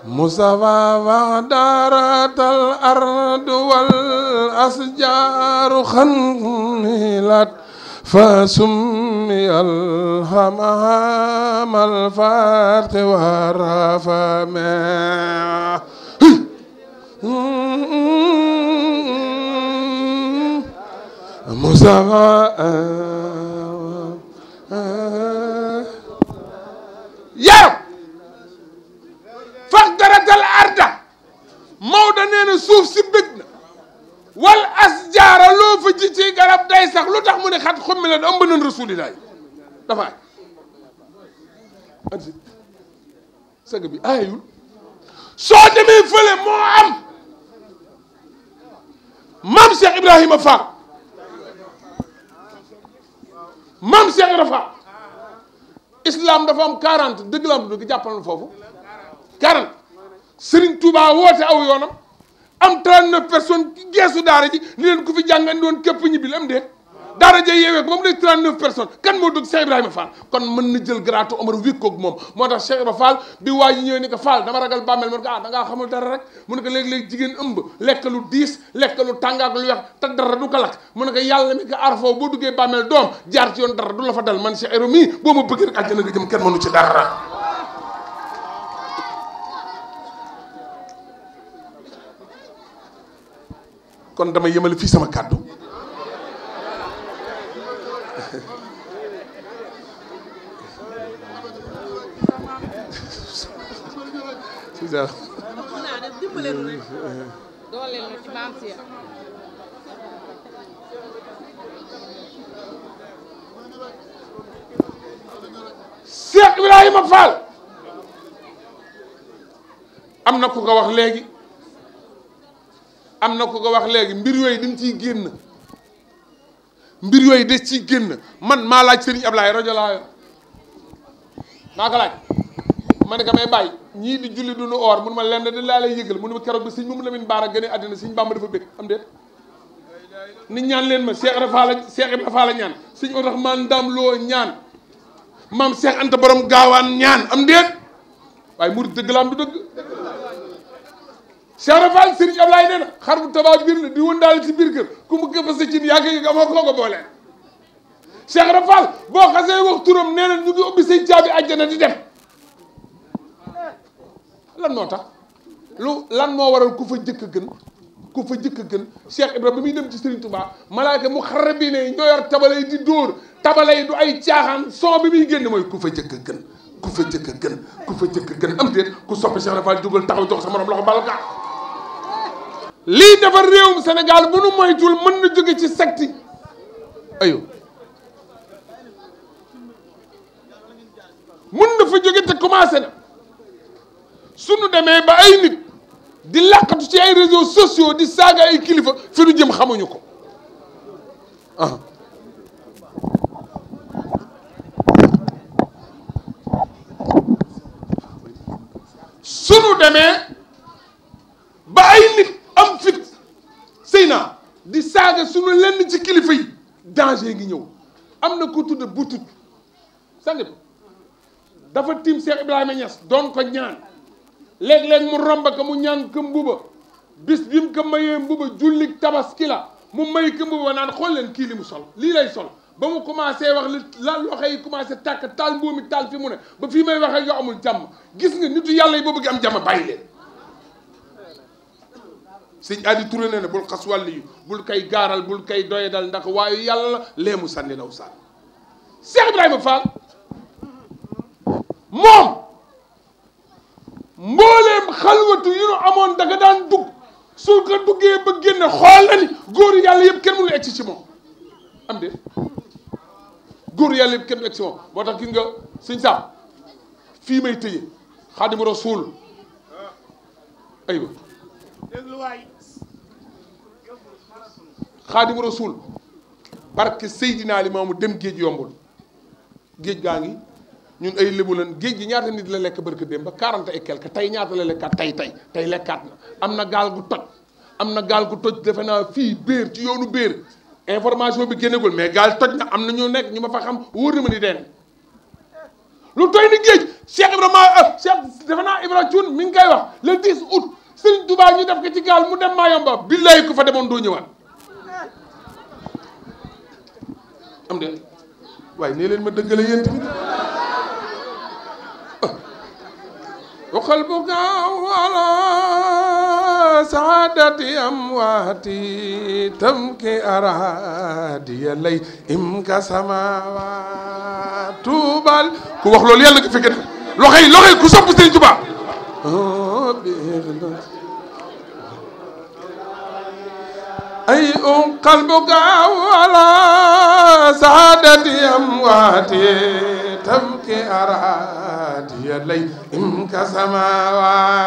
مصطفى ودارت الأرض والأشجار خنملت فسمي الهمام الفرق والرفام Mustafa yaram faqdaratal arda Maodo nee na suuf si bëgg na wal asjaara loo fa ji ci garab day sax lu tax mu ne xat xommi la ëmb nañ rasulilaay dafa ay sëg bi aayul soo demee fële moo am maam Cheikh Ibrahima Fall maam Cheikh Ibrahima Fall islam dafa am 40 dëgg la am dëgg jàppal na foofu 40 Serigne Touba woote aw yoonam am 39 personnes geesu daara ji ni leen ku fi jàngandi woon képp ñibbi am déet daara ja yeewee ko ba mu des 39 personnes kan moo dugg Cheikh Ibrahima Fall kon mën na jël garaatu Omar wékk koog moom moo tax Cheikh Ibrahima Fall bi waa ji ñëwee ni ko Fall dama ragal bàmmeel mu ne ko ah da ngaa xamul dara rek mu ne ko léegi-léegi jigéen ëmb lekk lu diis lekk lu tàngaak lu weex te dara du ko lakk mu ne ko yàlla mi ko aar foofu boo duggee bàmmeel doom jaar ci yoon dara du la fa dal man Cheikh Ibrahima mii boo ma bëgg rek àjjana nga jëm kenn mënu ci dara kon dama yemale fii sama kàddu Cheikh Ibrahima Fall am na ku ko wax léegi am na ku ko wax léegi mbir yooyu dañ ciy génn mbir yooyu des ciy génn man maa laaj Serigne Ablaye rajo laa yor maa ko laaj ma ne ko may bàyyi ñii di julli duñu oor mun ma lenn di laa lay yëgal mu ne ma keroog bi sëñ Mamadou Lamine Bara gënee àddina sëñ Bamba dafa bëgg am déet nit ñaan leen ma Cheikh Ibra Fall ñaan sëñ Abdourahmane Ndam Lo ñaan maam Cheikh Anta borom gaawaan ñaan am déet waaye murid dëgg la am du dëgg Cheikh Ibra Fall Serigne Ablaye nee na xar bu tabaa biir la di wëndaal ci biir kër ku mu këpp sa cin yaa ngi amoo koo ko booleen Cheikh Ibra Fall boo xasee wax turam nee na ñu ngi ubbi say caabi àjjana di dem lan moo tax lan moo waral ku fa jëkk gën Cheikh Ibra bi muy dem ci Serigne Touba malaaka mu xarra bi ne ñoo yor tabale yi di dóor tabale yi du ay caaxaan son bi muy génn mooy ku fa jëkk gën am déet ku soppi Cheikh Ibra Fall jógal taxaw jox sa morom loxo balka lii defar réewum Sénégal bu nu moytul mën na jóge ci secte ayo mën na fa jóge te commencé na suñu demee ba ay nit di làqatu ci ay réseaux sociaux di saaga ay kilifa fi nu jëm xamuñu ko suñu demee ba ay nit am fit sëy naa di saaga suñu lenn ci kilifa yi danger ngi ñëw am na ko tudd butut sang bi dafa tiim Cheikh Ibrahima Niass doon ko ñaan léeg-léeg mu romba ko mu ñaan ko mbuba bis bi mu ko mayee mbuba jullik tabaski la mu may ko mbuba naan xool leen kii li mu sol lii lay sol ba mu commencé wax li la loxo yi commencé tàkk taal mbuumi taal fi mu ne ba fii may waxee yoo amul jàmm gis nga nitu yàlla yi boo bëgg am jàmm bàyyi leen sëñ Adi Touré nee na bul xas wàll yu bul kay gaaral bul kay doye dal ndax waaye yàlla la lee mu sànni law sànn Cheikh Ibrahima Fall moom mbooleem xalwatu yu nu amoon da nga daan dugg su ko duggee ba génne xool na ni góor yàlla yëpp kenn mënu egg ci moom am de góor yàlla yëpp kenn mënu egg ci moom moo tax gis nga sëñ Sam fii may tëye Xaadimu Rasuul aywa Xaadimu Rasuul barke Seydina Limaamu dem géej yombul géej gaa ngi ñun ay lébu lan géej gi ñaata nit la lekk barke dem ba 40 et quelque tey ñaata la lekkaat tey lekkaat na am na gaal gu toj defe naa fii béer ci yoonu béer information bi génnegul mais gaal toj na am na ñu nekk ñu ma fa xam wóor na ma ni deen lu toy ni géej Cheikh defe naa Ibrahima Thioune mi ngi koy wax le 10 août Serigne Touba ñu def ko ci gaal mu dem Mayomba billahi ku fa demoon doo ñëwaat am de waaye nee leen ma dëggale yéen tamit waxal bu gaaw wala سعادة أمواتي تمكي أرادي لي إمك سماوات توبال كو wax loolu yàlla nga fekke loxoy ku sopp Sëriñ Tuubaa أي قلبك على سعادة أمواتي تبكي أرادي لي إمك سماوات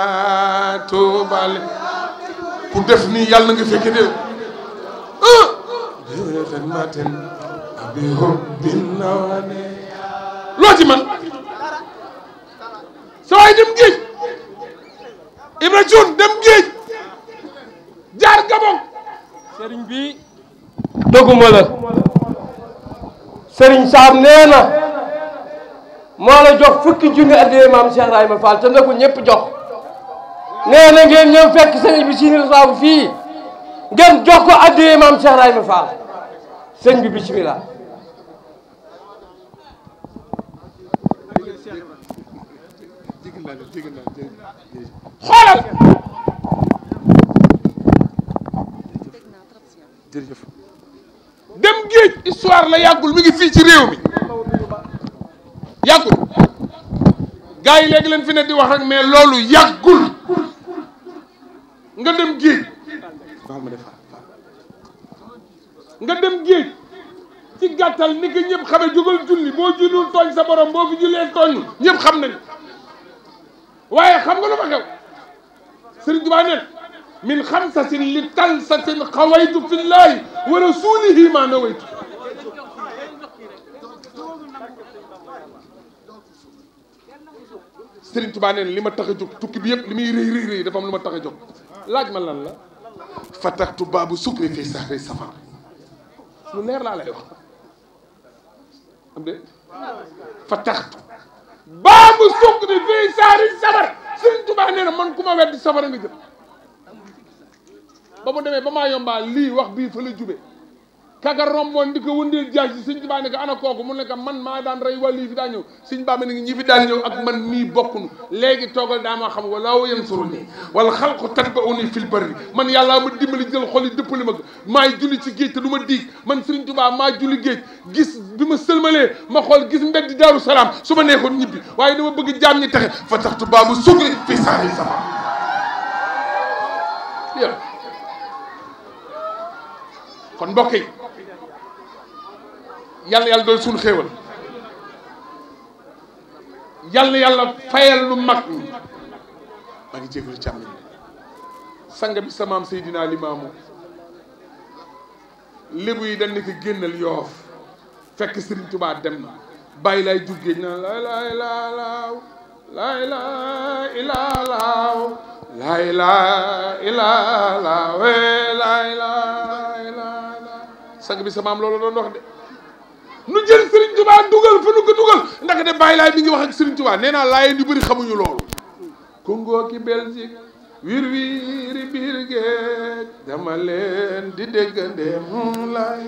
بل كدفني يلا نفك دي بخدمة بحب النواني لوتي من سواي دم جيج إبراهيم دم جيج جار Gabon sëriñ bi doguma la sëriñ Saam nee na moo la jox fukki junni addee maam Cheikh Ibrahima Fall te na ko ñëpp jox nee na ngeen ñëw fekk sëriñ bi Sini Saabu fii ngeen jox ko addee maam Cheikh Ibrahima Fall sëriñ bi bismillah xoolal jërëjëf dem géej histoire la yàggul mi ngi fii ci réew mi yàggul gars yi léegi leen fi ne di wax rek mais loolu yàggul nga dem géej nga dem géej ci gàttal ni ko ñëpp xame jógal julli boo jullul tooñ sa borom boo fi jullee tooñ ñëpp xam nañ waaye xam nga lu ma xew Sëriñ Tuubaa neen من خمسة لتلسة قويت في الله ورسوله ما نويت Sëriñ Tuubaa neen li ma tax a jóg tukki bi yëpp li muy rëy rëy dafa am lu ma tax a jóg laaj ma lan la fataxtu baabu sukri fii sahri safar lu leer laa lay wax am de fataxtu baabu sukri fii sahri safar Sëriñ Tuubaa nee na man ku ma weddi safara nga jëm ba mu demee ba maa yombaa lii wax bii fa la jube kaka romboon di ko wëndeel jaaj si Sëñ Tuubaa ne ko ana kooku mu ne ko man maa daan rey wàll yi fi daa ñëw Sëñ Bamba ne ñi fi daan ñëw ak man mii bokkunu léegi toogal daa maa xam walaa yansuruni wala xalqu tatba'uni fil barri man yàllaa ma dimbali jël xol yi dëppali ma ko maay julli ci géej te du ma diig man Sëriñ Tuubaa maa julli géej gis bi ma sëlmalee ma xool gis mbeddi Daaru Salaam su ma neexoon ñibbi waaye dama bëgg jaam ñi taxe fa taxtu baabu sukri fi sahri safar kon mbokk yi yàlla doon suñu xéewal yàlla fayal lu mag ñi maa ngi jégalu càmmiñ sang bi sa maam Seydina Limaamu lébu yi dañ ne ko génnal Yoof fekk Sëriñ Tuubaa dem na bàyyi laay juggéej na laa ilaaha illallaah laa ilaaha illallaah laa ilaaha illallaah laa ilaaha illallaah sang bi sa maam loolu doon wax de nu jël Serigne Touba dugal fa nu ko dugal ndax de bàyyi laay mi ngi wax ak Serigne Touba nee naa laayeen yu bëri xamuñu loolu Congo ki Belgique wir wiiri biir géej dama leen di déggande laay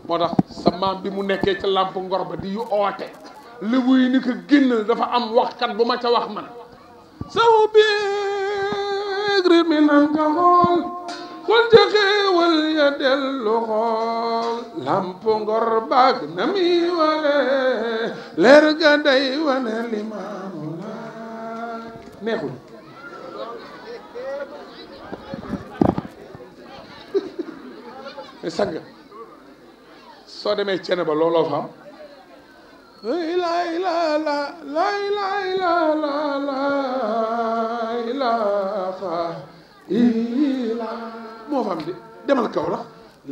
moo tax sa maam bi mu nekkee ca làmp ngor ba di yu oote lébu yi ni ko génn dafa am waxkat bu ma ca wax man saw biigri mi nan ka xool wal ca xéewal ya dellu xool lamp ngor baag na mi wale leer ga day wane limaamu laay neexul mais sang soo demee cene ba looloo fa am laa ilaaha laa ilaaha moo fa am de demal kaw la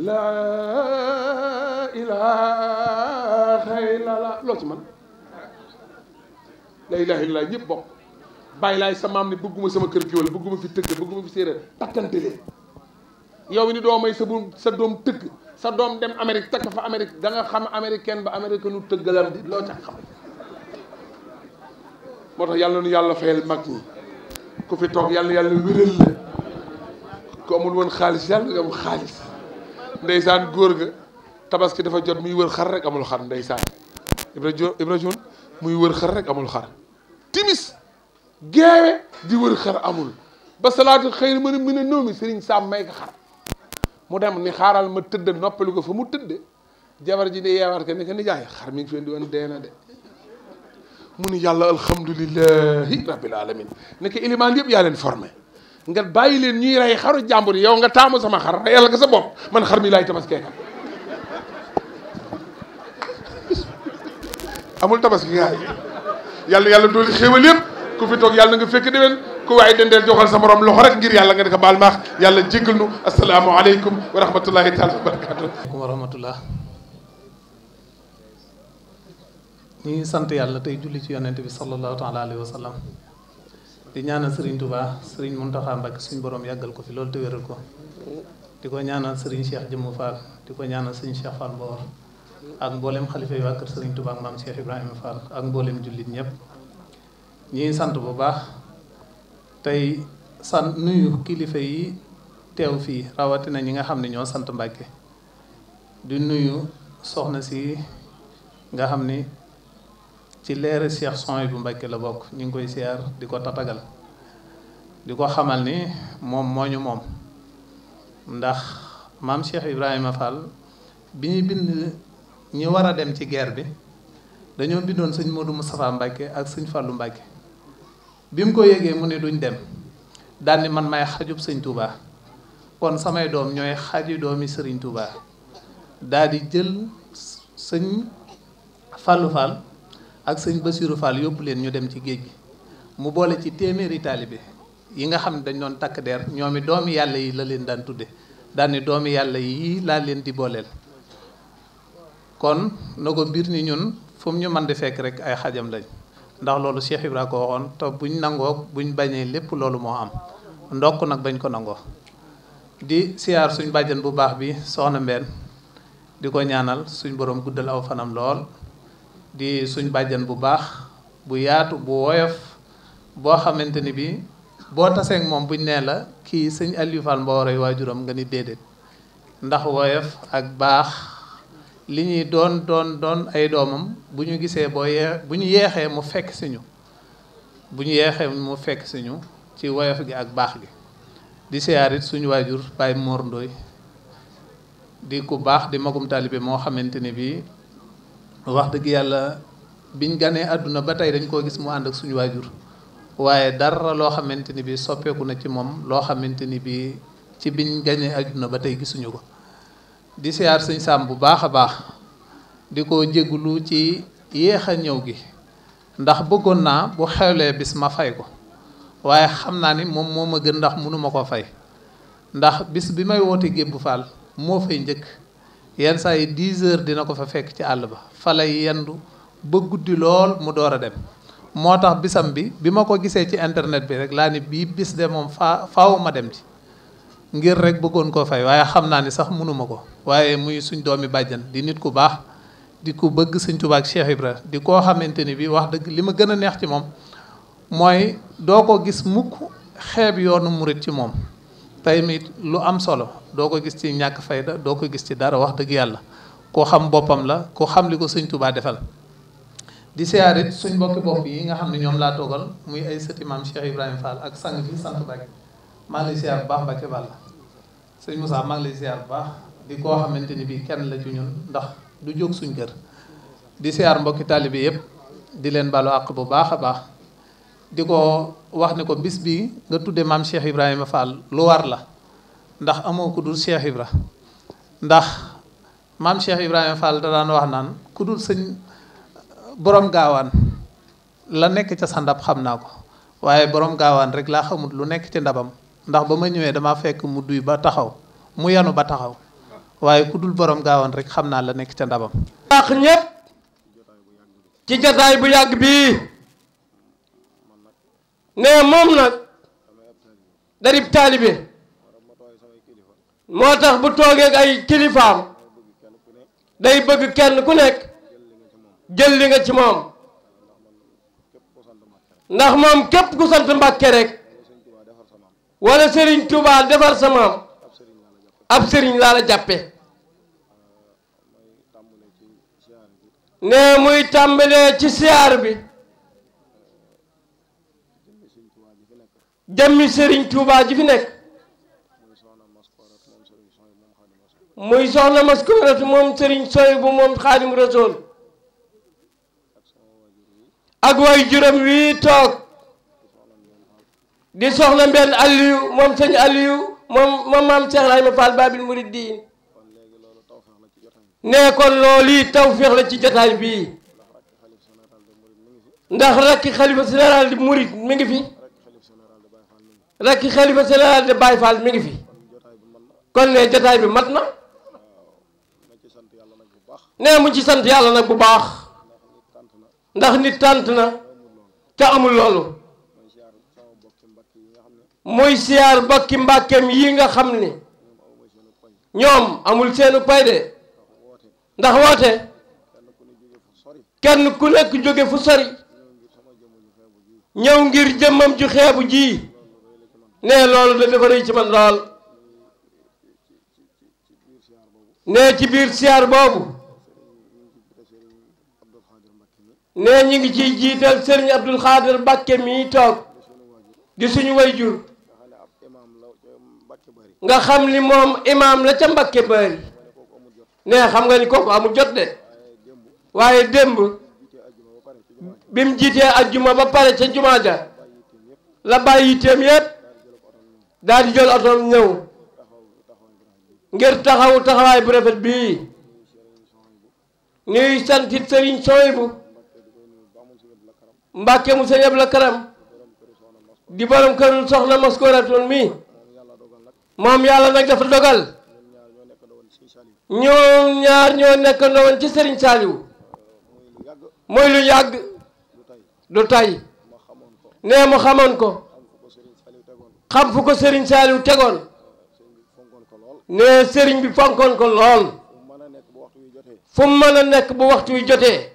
laa ilaaha illallaah loo ci man laa ilaaha illallaah ñëpp bokk bàyyi laay sa maam ne bëgguma sama kër gi wala bëgguma fi tëgg bëgguma fi séeréer takkante leen yow mi ni doo may sa doom tëgg sa doom dem Amérique takk fa Amérique da nga xam américaine ba américaine nu tëggalam di loo ca xam moo tax yàlla nu yàlla fayal mag ñi ku fi toog yàlla wéral la ku amul woon xaalis yàlla nga am xaalis ndeysaan góor ga tabaski dafa jot muy wër xar rek amul xar ndeysaan Ibrahima muy wër xar rek amul xar timis geewe di wër xar amul ba salaatu xëyri mën a mën a noomi sëriñ Sam may ko xar mu dem ni xaaral ma tëdd noppalu ko fa mu tëdde jabar ji di yeewaat ko ni ko nijaay xar mi ngi fi di woon dee na de mu ni yàlla alhamdulilahi rabbil alamin ne ko ilimaan yëpp yaa leen formé nga bàyyi leen ñuy rey xaru jàmbur yow nga taamu sama xar reyal nga sa bopp man xar mi laay tabaskee kat amul tabaski gaay yàlla dooli xéewal yëpp ku fi toog yàlla na nga fekk déwén ku waaye dendeel joxal sa morom loxo rek ngir yàlla nga di ko baal maax yàlla jéggal nu asalaamu aleykum wa rahmatullahi taala wa barakatuh wa rahmatullah ñu ngi sant yàlla tey julli ci yonent bi sallallahu taala alayhi wa sallam di ñaanal Serigne Touba Serigne Mountakha Mbacké suñu borom yàggal ko fi loolu te wéral ko di ko ñaanal Serigne Cheikh Jëmmu Fall di ko ñaanal Serigne Cheikh Fall Mbawar ak mboolem xalifa yi waa kër Serigne Touba ak maam Cheikh Ibrahima Fall ak mboolem jullit ñëpp ñi ngi sant bu baax tey sant nuyu kilifa yi teew fii rawatina ñi nga xam ne ñoo sant Mbacké di nuyu soxna si nga xam ni ci leere Cheikh Souhaïbou Mbacké la bokk ñu ngi koy siyaar di ko tatagal di ko xamal ni moom moo ñu moom ndax maam Cheikh Ibrahima Fall bi ñuy bind ñi war a dem ci guerre bi dañoo bindoon sëñ Modou Moustapha Mbacké ak sëñ Fallou Mbacké bi mu ko yégee mu ne duñ dem daal ni man may xajub sëñ Touba kon samay doom ñooy xaji doomi sëriñ Touba daal di jël sëñ Fallou Fall ak sëñ Bassirou Fall yóbbu leen ñu dem ci géej gi mu boole ci téeméeri taalibe yi nga xam ne dañ doon takk der ñoom i doomi yàlla yi la leen daan tudde daan ni doomi yàlla yi laa leen di booleel kon na ko mbir ni ñun fu mu ñu mën di fekk rek ay xajam lañ ndax loolu Cheikh Ibra ko waxoon te buñ nangoo buñ bañee lépp loolu moo am ndokk nag bañ ko nangoo di siyaar suñ bàjjan bu baax bi soxna Mbène di ko ñaanal suñ borom guddal aw fanam lool di suñ bàjjan bu baax bu yaatu bu woyof boo xamante ni bi boo taseeg moom buñ nee la kii sëñ Aliou Fall Mbawar waajuram nga ni déedéet ndax woyof ak baax li ñuy doon ay doomam bu ñu gisee bu ñu yeexee mu fekk siñu ci woyof gi ak baax gi di siyaarit suñu waajur Baye Mor Ndoy di ku baax di magum taalibe moo xamante ni bi wax dëgg yàlla biñ ganee àdduna ba tey dañ koo gis mu ànd ak suñu waajur waaye dara loo xamante ni bi soppeeku na ci moom loo xamante ni bi ci biñ ganee àdduna ba tey gisuñu ko di siyaar sëñ Sam bu baax a baax di ko jéggulu ci yéex a ñëw gi ndax bëggoon naa bu xewlee bis ma fay ko waaye xam naa ni moom moo ma gën ndax mënuma ko fay ndax bis bi may woote Gébbu Fall moo fay njëkk yenn saa yi 10 heures dina ko fa fekk ci àll ba fa lay yendu ba guddi lool mu door a dem moo tax bisam bi ma ko gisee ci internet bi rek laa ni bii bis de moom faaw ma dem ci ngir rek bëggoon koo fay waaye xam naa ni sax mënuma ko waaye muy suñ doomi bàjjan di nit ku baax di ku bëgg sëñ Tuubaa ak Cheikh Ibra di koo xamante ni bi wax dëgg li ma gën a neex ci moom mooy doo ko gis mukk xeeb yoonu murit ci moom tey mit lu am solo doo ko gis ci ñàkk fayda doo ko gis ci dara wax dëgg yàlla koo xam boppam la koo xam li ko sëñ Tuubaa defal di siyaarit suñ mbokki bopp yi nga xam ne ñoom laa toogal muy ay sëti maam Cheikh Ibrahima Fall ak sang bi sant Mbacké maa ngi lay siyaar bu baax Mbacké Balla sëñ Moussa maa ngi lay siyaar bu baax di koo xamante ni bii kenn la ci ñun ndax du jóg suñ kër di siyaar mbokki taalibe yëpp di leen balu àq bu baax a baax di ko wax ne ko bis bi nga tudde maam Cheikh Ibrahima Fall lu war la ndax amoo ku dul Cheikh Ibra ndax maam Cheikh Ibrahima Fall da daan wax naan ku dul sëñ borom gaawaan la nekk ca sa ndab xam naa ko waaye borom gaawaan rek laa xamut lu nekk ci ndabam ndax ba ma ñëwee dama fekk mu duy ba taxaw mu yanu ba taxaw waaye ku dul borom gaawaan rek xam naa la nekk ca ndabam. wax ñëpp ci jataay bu yàgg bii ne moom nag darib taalibe moo tax bu toogee ay kilifaam day bëgg kenn ku nekk jël li nga ci moom ndax moom képp ku sant Mbàkke rek wala Serigne Touba defar sa maam ab Serigne laa la jàppe ne muy tàmbalee ci siyaar bi jëmmi Serigne Touba ji fi nekk muy soxna Maskoratu moom Serigne Soyibu moom Xaadim Rasool ak way juram wi toog di soxna Mbène Aliou moom sëñ Aliou moom maam Cheikh Ibrahima Fall Babil Mouridine nee kon loolu yi tawféex la ci jotaay bii ndax rakki xalifa général de Mouride mi ngi fi rakki xalifa général de Baye Fall mi ngi fi kon ne jotaay bi mat na nee mu ci sant yàlla nag bu baax ndax nit tànt na te amul loolu muy siyaar bokki mbàkkeem yi nga xam ne ñoom amul seenu pay de ndax woote kenn ku nekk jóge fu sori ñëw ngir jëmmam ju xeebu ji ne loolu da dafa rëy ci man lool ne ci biir siyaar boobu ne ñi ngi ciy jiital Serigne Abdul Xaadir Mbàkke mi toog di suñu wayjur nga xam ni moom imaam la ca Mbàkke Bari ne xam nga ni kooku amul jot de waaye démb bi mu jiitee ajjuma ba pare ca jumaa ja la bàyyi yitteem yépp daal di jël otoom ñëw ngir taxawaay bu rafet bii ñuy santit Serigne Soyibu Mbàkke mu sëñ Abdou Karam di borom kër soxna Maskoratu mi moom yàlla nag dafa dogal ñoom ñaar ñoo nekk ndowoon ci Serigne Saliou mooy lu yàgg du tay nee mu xamoon ko xam fu ko Serigne Saliou tegoon nee Serigne bi fonkoon ko lool fu mu mën a nekk bu waxtu wi jotee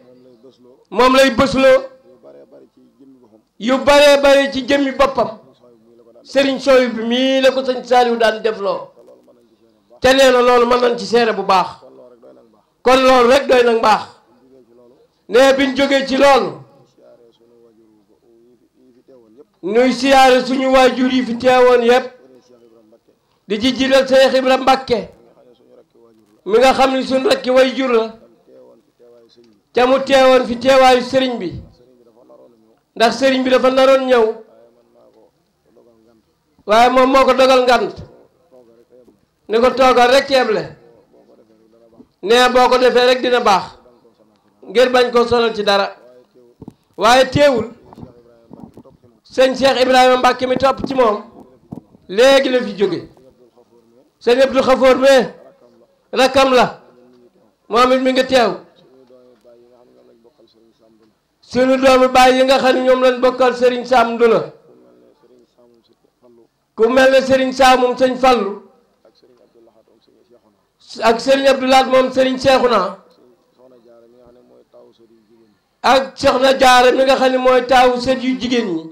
moom lay bësloo yu baree bari ci jëmmi boppam Serigne Soyibu bi mii la ko sëñ Saliou daan defloo te nee na loolu mën nañ ci seere bu baax kon loolu rek doy nag baax nee biñ jógee ci loolu nuy siyaare suñu waajur yi fi teewoon yépp di ci jiital Cheikh Ibra Mbàkke mi nga xam ni suñu rakki waajur la ca mu teewoon fi teewaayu sëriñ bi ndax sëriñ bi dafa naroon ñëw waaye moom moo ko dogal ngant ni ko toogal rek ceeble nee boo ko defee rek dina baax ngir bañ koo sonal ci dara waaye teewul sëñ Cheikh Ibrahima Mbàkke mi topp ci moom léegi la fi jóge sëñ Abdou Xafoor mee rakkam la moom it mi ngi teew sunu doomu baay yi nga xam ne ñoom lañ bokkal Serigne Sam Ndula ku mel ne Serigne Sam moom sëñ Fallu ak Serigne Abdoulaat moom Serigne Seexuna ak Soxna Jaara mi nga xam ne mooy taawu sët yu jigéen ñi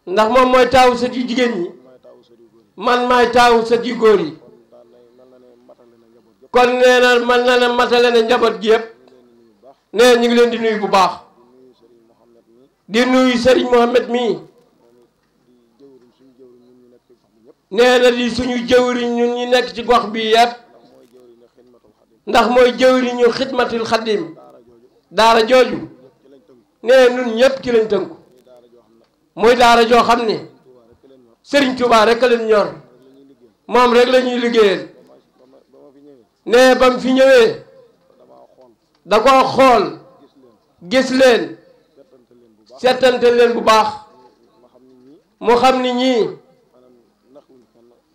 ndax moom mooy taawu sët yu jigéen ñi man maay taawu sët yu góor yi kon nee na man na ne matale na njaboot gi yëpp nee ñu ngi leen di nuyu bu baax di nuyu Serigne Mohamed mii nee na di suñu jëwriñ ñun ñi nekk ci gox bi yëpp ndax mooy jëwriñu xidmatul xadim daara jooju nee nun ñëpp ci lañ tënku muy daara joo xam ne Serigne Touba rek a leen ñor moom rek la ñuy liggéeyal nee ba mu fi ñëwee da koo xool gis leen settante leen bu baax mu xam ni ñii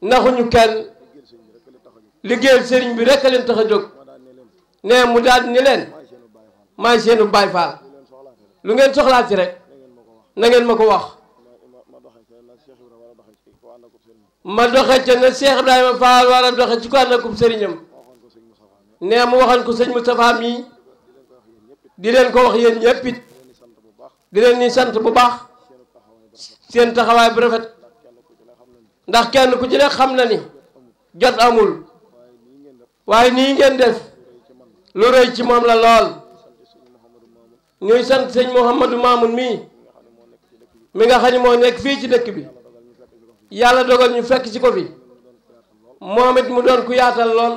naxuñu kenn liggéeyal sëriñ bi rek a leen tax a jóg nee mu daal ni leen maay seenu Baay Faal lu ngeen soxlaat ci rek na ngeen ma ko wax ma doxe ca na Cheikh Ibrahima Fall war a doxe ci ko ànd akub sëriñam nee mu waxan ko sëñ Moustapha mii di leen ko wax yéen ñëpp it di leen ni sant bu baax seen taxawaay bu rafet ndax kenn ku ci ne xam na ni jot amul waaye nii ngeen def lu rëy ci moom la lool ñuy sant sëñ Mouhamadou Mamoun mii mi nga xam ne moo nekk fii ci dëkk bi yàlla dogal ñu fekk ci ko fi moom it mu doon ku yaatal lool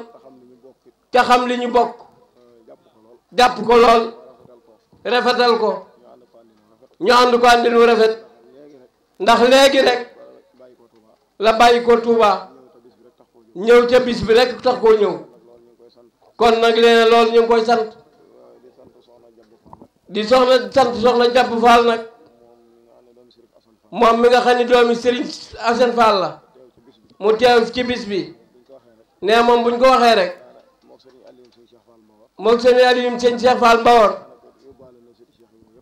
te xam li ñu bokk jàpp ko lool rafetal ko ñu ànd ko àndi nu rafet ndax léegi rek la bàyyi ko Touba ñëw ca bis bi rek tax koo ñëw kon nag leena loolu ñu ngi koy sant di soxna jàpp Fall nag moom mi nga xam ne doomi Serigne Assane Fall la mu teew ci bis bi nee moom buñ ko waxee rek moom Serigne Aliou sëñ Cheikh Fall Mbawor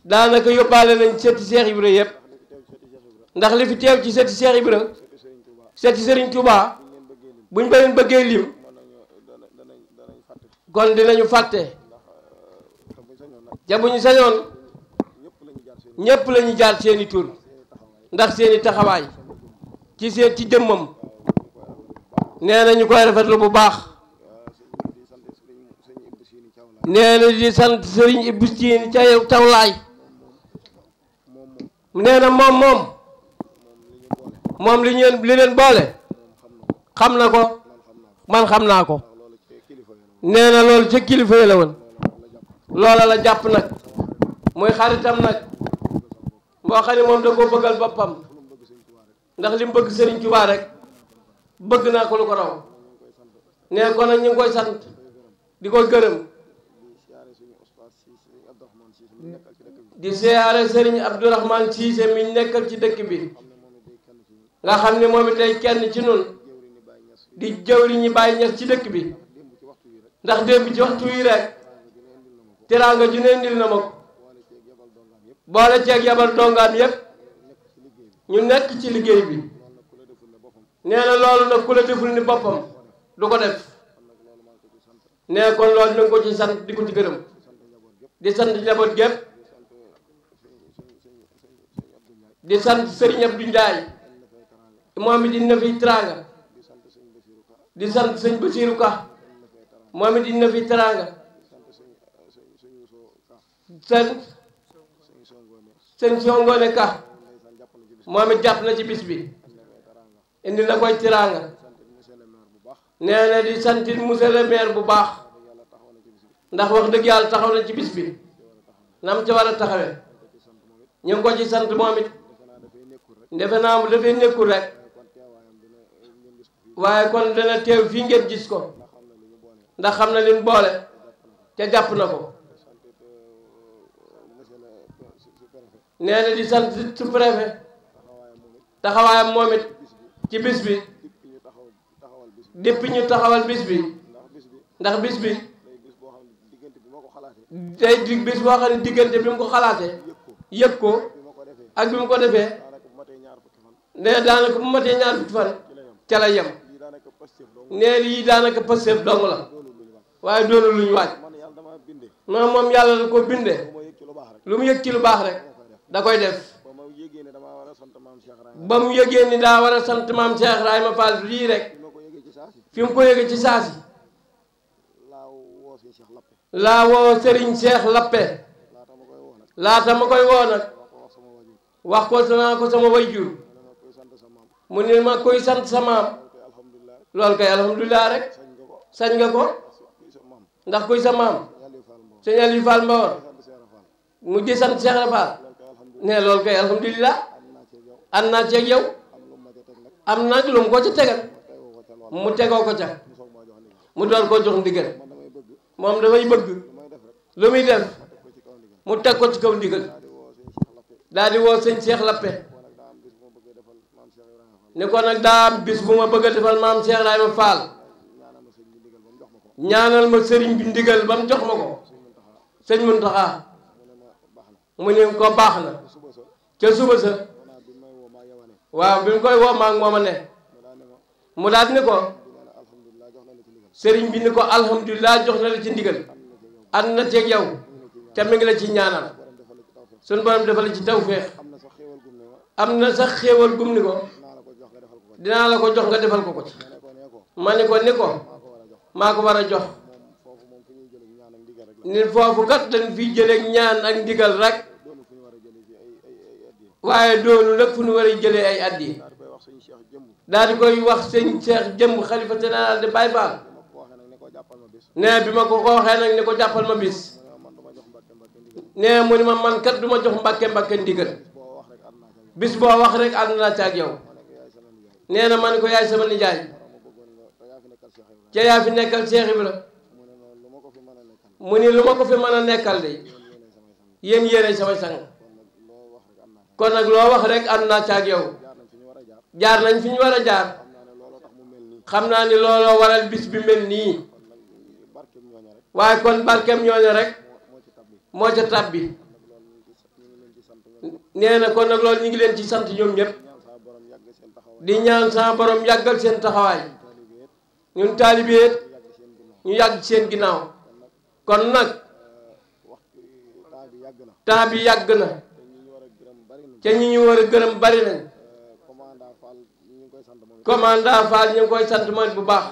daanaka yóbbaale nañ seeti Cheikh Ibra yëpp ndax li fi teew ci seeti Cheikh Ibra seeti Serigne Touba buñ leen bëggee lim kon dinañu fàtte te bu ñu sañoon ñëpp la ñu jaar seeni tur ndax seeni taxawaay ci seen ci jëmmam nee na ñu koy rafetlu bu baax nee na di sant Serigne Ibou Sine ca Tawlaay nee na moom li leen boole xam na ko man xam naa ko nee na loolu ca kilifa yi la woon loola la jàpp nag muy xaritam nag boo xam ne moom da koo bëggal boppam ndax li mu bëgg Serigne Touba rek bëgg naa ko lu ko raw nee ko nag ñu ngi koy sant di ko gërëm di siyaare Serigne Abdourahmane Cissé mi nekkal ci dëkk bi nga xam ne moom it day kenn ci nun di jëwri ñi bàyyi ñes ci dëkk bi ndax démb ci waxtu wi rek teraanga ju ne ndil na ma ko boole ceeg yabal dongaam yépp ñu nekk ci liggéey bi nee na loolu nag ku la deful ni boppam du ko def nee kon loolu ñu ngi ko ci sant di ko ci gërëm di sant njaboot gépp di sant Serigne Abdou Ndiaye moom it dina fi teraanga di sant sëñ Bassirou Ka moom it dina fi teraanga sëñ Songone Ka moom it jàpp na ci bis bi indi na koy teraanga nee na di santit monsieur le maire bu baax ndax wax dëgg yàlla taxaw na ci bis bi nam ca war a taxawee ñu ngi ko ci sant moom it defe naa mu dafay nekkul rek waaye kon dana teew fii ngeen gis ko ndax xam na lim boole te jàpp na ko nee na di sant sous-préfet taxawaayam moom it ci bis bi depuis ñu taxawal bis bi ndax bis bi day di bis boo xam ne diggante bi mu ko xalaatee yëg ko ak bi mu ko defee nee daanaka bu matee ñaar fukki fan ca la yem nee lii daanaka Pastef dong la waaye doonu lu ñu waaj moom yàlla da ko bindee lu mu yëg ci lu baax rek da koy def ba mu yëgee ni daa war a sant maam Cheikh Ibrahima Fall lii rek fi mu ko yëgee ci saasi laa woo Serigne Cheikh Lappe laata ma koy woo nag wax ko sama wayjur mu ne ma koy sant sa maam loolu kay alhamdulilah rek sañ nga ko ndax kuy sa maam sëñ Aliou Fall Mbawor mu di sant Cheikh Fall ne loolu kay alhamdulilah ànd naa ceeg yow am nag lu mu ko ci tegal mu tegoo ko ca mu door koo jox ndigal moom dafay bëgg lu muy def mu teg ko ci kaw ndigal daal di woo sëñ Cheikh Lappe ni ko nag daa am bis bu ma bëgg a defal maam Cheikh Ibrahima Fall ñaanal ma sëriñ bi ndigal ba mu jox ma ko sëñ Muntaxa mu ne ko baax na ca suba sa waaw bi mu koy woo maa ngi mooma ne mu daal ni ko sëriñ bi ni ko alhamdulilah jox na la ci ndigal ànd na ceeg yow te mi ngi la ci ñaanal suñu borom defal la ci tawféex am na sax xéewal gum ni ko dinaa la ko jox nga defal ko ko ci ma ni ko maa ko war a jox ni foofu kat dañ fi jëleeg ñaan ak ndigal rek waaye doonu nag fu ñu war a jëlee ay addi daal di koy wax sëñ Cheikh Jëmb xalifa général de Baye Fall nee bi ma ko waxee nag ne ko jàppal ma bis nee mu ni ma man kat du ma jox mbàkke ndigal bis boo wax rek ànd naa ci ak yow nee na ma ne ko yaay sama nijaay ca yaa fi nekkal Cheikh Ibra mu ni lu ma ko fi mën a nekkal de yéen yéene samay sang kon nag loo wax rek ànd naa ci ak yow jaar nañ fi ñu war a jaar xam naa ni looloo waral bis bi mel nii waaye kon barkeem ñooñu rek moo ca tabbi nee na kon nag loolu ñu ngi leen ci sant ñoom ñëpp di ñaan sama borom yàggal seen taxawaay ñun taalibeet ñu yàgg seen ginnaaw kon nag temps bi yàgg na ca ñi ñu war a gërëm bari nañ commandant Fall ñu ngi koy sant mooy bu baax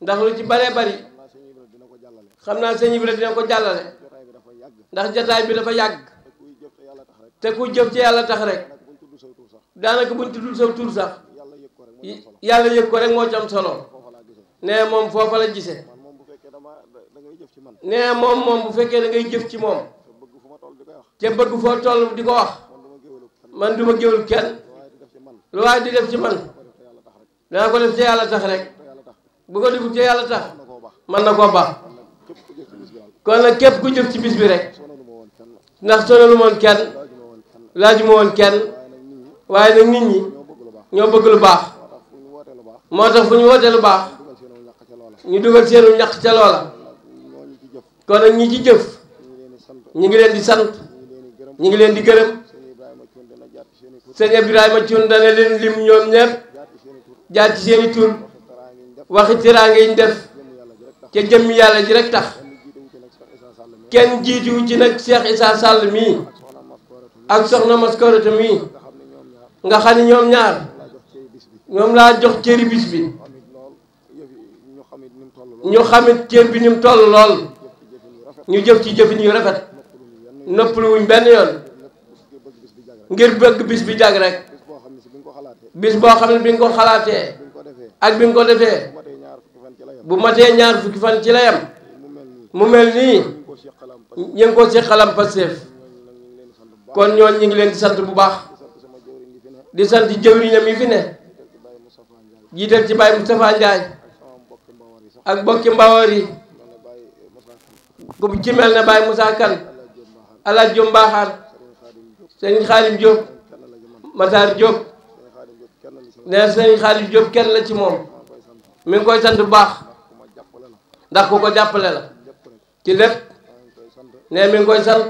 ndax lu ci baree bari xam naa sëñ Ibra dina ko jàllale ndax jataay bi dafa yàgg te ku jëf ci yàlla tax rek daanaka buñ tuddul sa tur sax yàlla yëg ko rek moo ci am solo nee moom foofa la gisee nee moom bu fekkee da ngay jëf ci moom te bëgg foo toll di ko wax man du ma géwul kenn lu waaye di def ci man dana ko def ci yàlla tax rek bu ko defu ci yàlla tax man na koo baax kon nag képp ku jëf ci bis bi rek ndax sonalu moon kenn laajuma woon kenn waaye nag nit ñi ñoo bëgg lu baax moo tax fu ñu wootee lu baax ñu dugal seenu ñaq ca loola kon nag ñi ci jëf ñi ngi leen di sant ñi ngi leen di gërëm sëñ Ibrahima Thioune dana leen lim ñoom ñëpp jaar ci seeni tur waxi teraanga yi ñu def ca jëmmi yàlla ji rek tax kenn jiituwu ci nag Cheikh Issa Sall mii ak soxna Maskorata mii nga xam ni ñoom ñaar ñoom laa jox cëri bis bi ñu xamit cër bi ni mu toll lool ñu jëf ci jëfin yu rafet noppaluwuñ benn yoon ngir bëgg bis bi jag rek bis boo xam ne bi nga ko xalaatee ak bi nga ko defee bu matee ñaar fukki fan ci la yam mu mel nii ñu ngi ko seqalam Pastef kon ñooñ ñu ngi leen di sant bu baax di sant jëwriñam yi fi ne jiital ci Baye Moustapha Ndiaye ak bokki Mbawar yi ku ci mel ne Baye Moussa Kane Alaaji Diop Mbaxaan Sëriñ Xaalim Diop Matar Diop ne Sëriñ Xaalim Diop kenn la ci moom mi ngi koy sant bu baax ndax ku ko jàppale la ci lépp ne mi ngi koy sant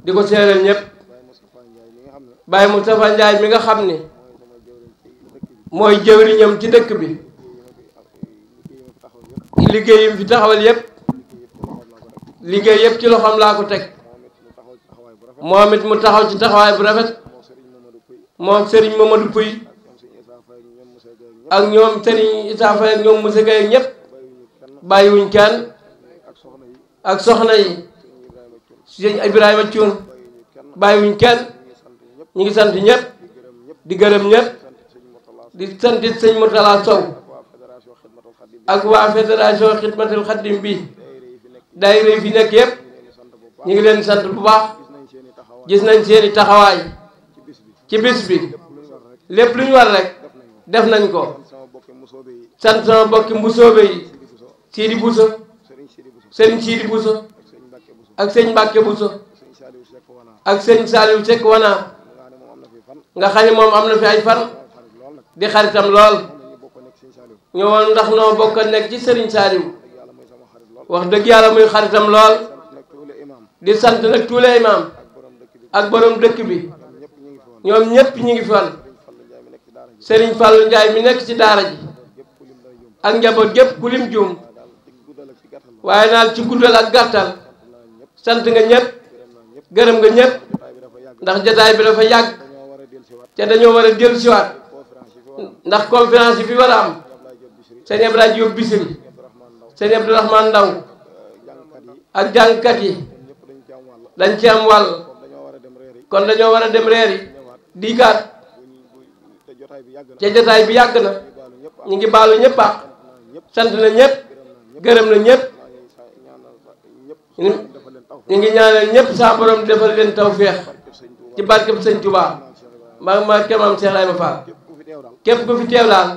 di ko seereel ñëpp Baye Moustapha Ndiaye mi nga xam ni mooy jëwriñam ci dëkk bi liggéey yi fi taxawal yëpp liggéey yëpp ci loxoom laa ko teg moom it mu taxaw ci taxawaay bu rafet moom Serigne Mamadou Pouy ak ñoom Serigne Issa Faye ak ñoom Moussa Gueye ñëpp bàyyiwuñ kenn ak soxna yi Serigne Ibrahima Thioune bàyyiwuñ kenn ñu ngi sant ñëpp di gërëm ñëpp di sant sëñ Mourtala Sow ak waa fédération Xidmatul Xaddim bi daayira yi fi nekk yëpp ñu ngi leen sant bu baax gis nañ seeni taxawaay ci bis bi lépp lu ñu war rek def nañ ko sant sama bokki mbusoobe yi Sidi Bousso sëñ Sidi Bousso ak sëñ Mbàkke Bousso ak sëñ Saliou Seck Wana nga xam ne moom am na fi ay fan di xaritam lool ñëwoon ndax noo bokk nekk ci Serigne Saliou wax dëgg yàlla muy xaritam lool di sant nag tous les imams ak borom dëkk bi ñoom ñëpp ñi ngi fi woon Serigne Fallou Ndiaye mi nekk ci daara ji ak njaboot gépp ku lim juum waaye naal ci guddal ak gàttal sant nga ñëpp gërëm nga ñëpp ndax jataay bi dafa yàgg te dañoo war a dellu siwaat ndax conférence yi fi war a am sëñ Ibrahima Diop Bisiri sëñ Abdourahmane Ndaw ak jàngkat yi dañ ci am wàll kon dañoo war a dem reer yi diikaat ca jotaay bi yàgg na ñu ngi baalu ñëpp ak sant na ñëpp gërëm na ñëpp ñu ngi ñaanal ñëpp saa borom defal leen tawféex ci barkeb sëñ Tuubaa ma kemam Cheikh Ibrahima Fall képp ku fi teew daal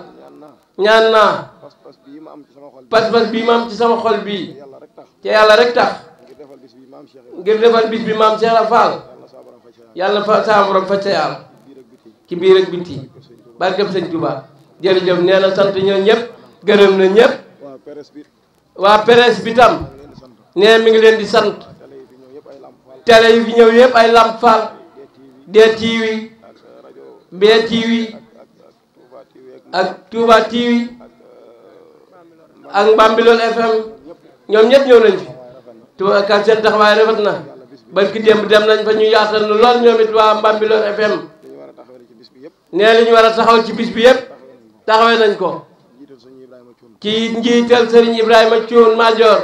ñaan naa pas-pas bii ma am ci sama xol bii ca yàlla rek tax ngir defal bis bi maam Cheikh Ibrahima Fall yàlla fa saa borom fa ca yàlla ci biir ak biti barkeb sëñ Tuubaa jërëjëf nee na sant ñoo ñëpp gërëm na ñëpp waa presse bi tam nee mi ngi leen di sant télé yi fi ñëw yëpp ay Lamp Fall DTV BTV ak Touba TV ak Mbambilor FM ñoom ñëpp ñëw nañ fi Touba kan seen taxawaay rafet na barki démb dem nañ fa ñu yaatal nu lool ñoom it waa Mbambilor FM nee li ñu war a taxaw ci bis bi yëpp taxawee nañ ko ci njiital Serigne Ibrahima Thioune Madior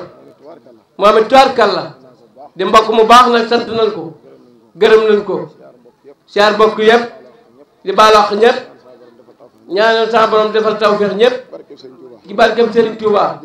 moom it tubaarkàlla di mbokk mu baax nag sant nañ ko gërëm nañ ko siyaar bokk yëpp di baalaax ñëpp ñaanal sa borom defal tawfeex ñëpp ci barkeb Serigne Touba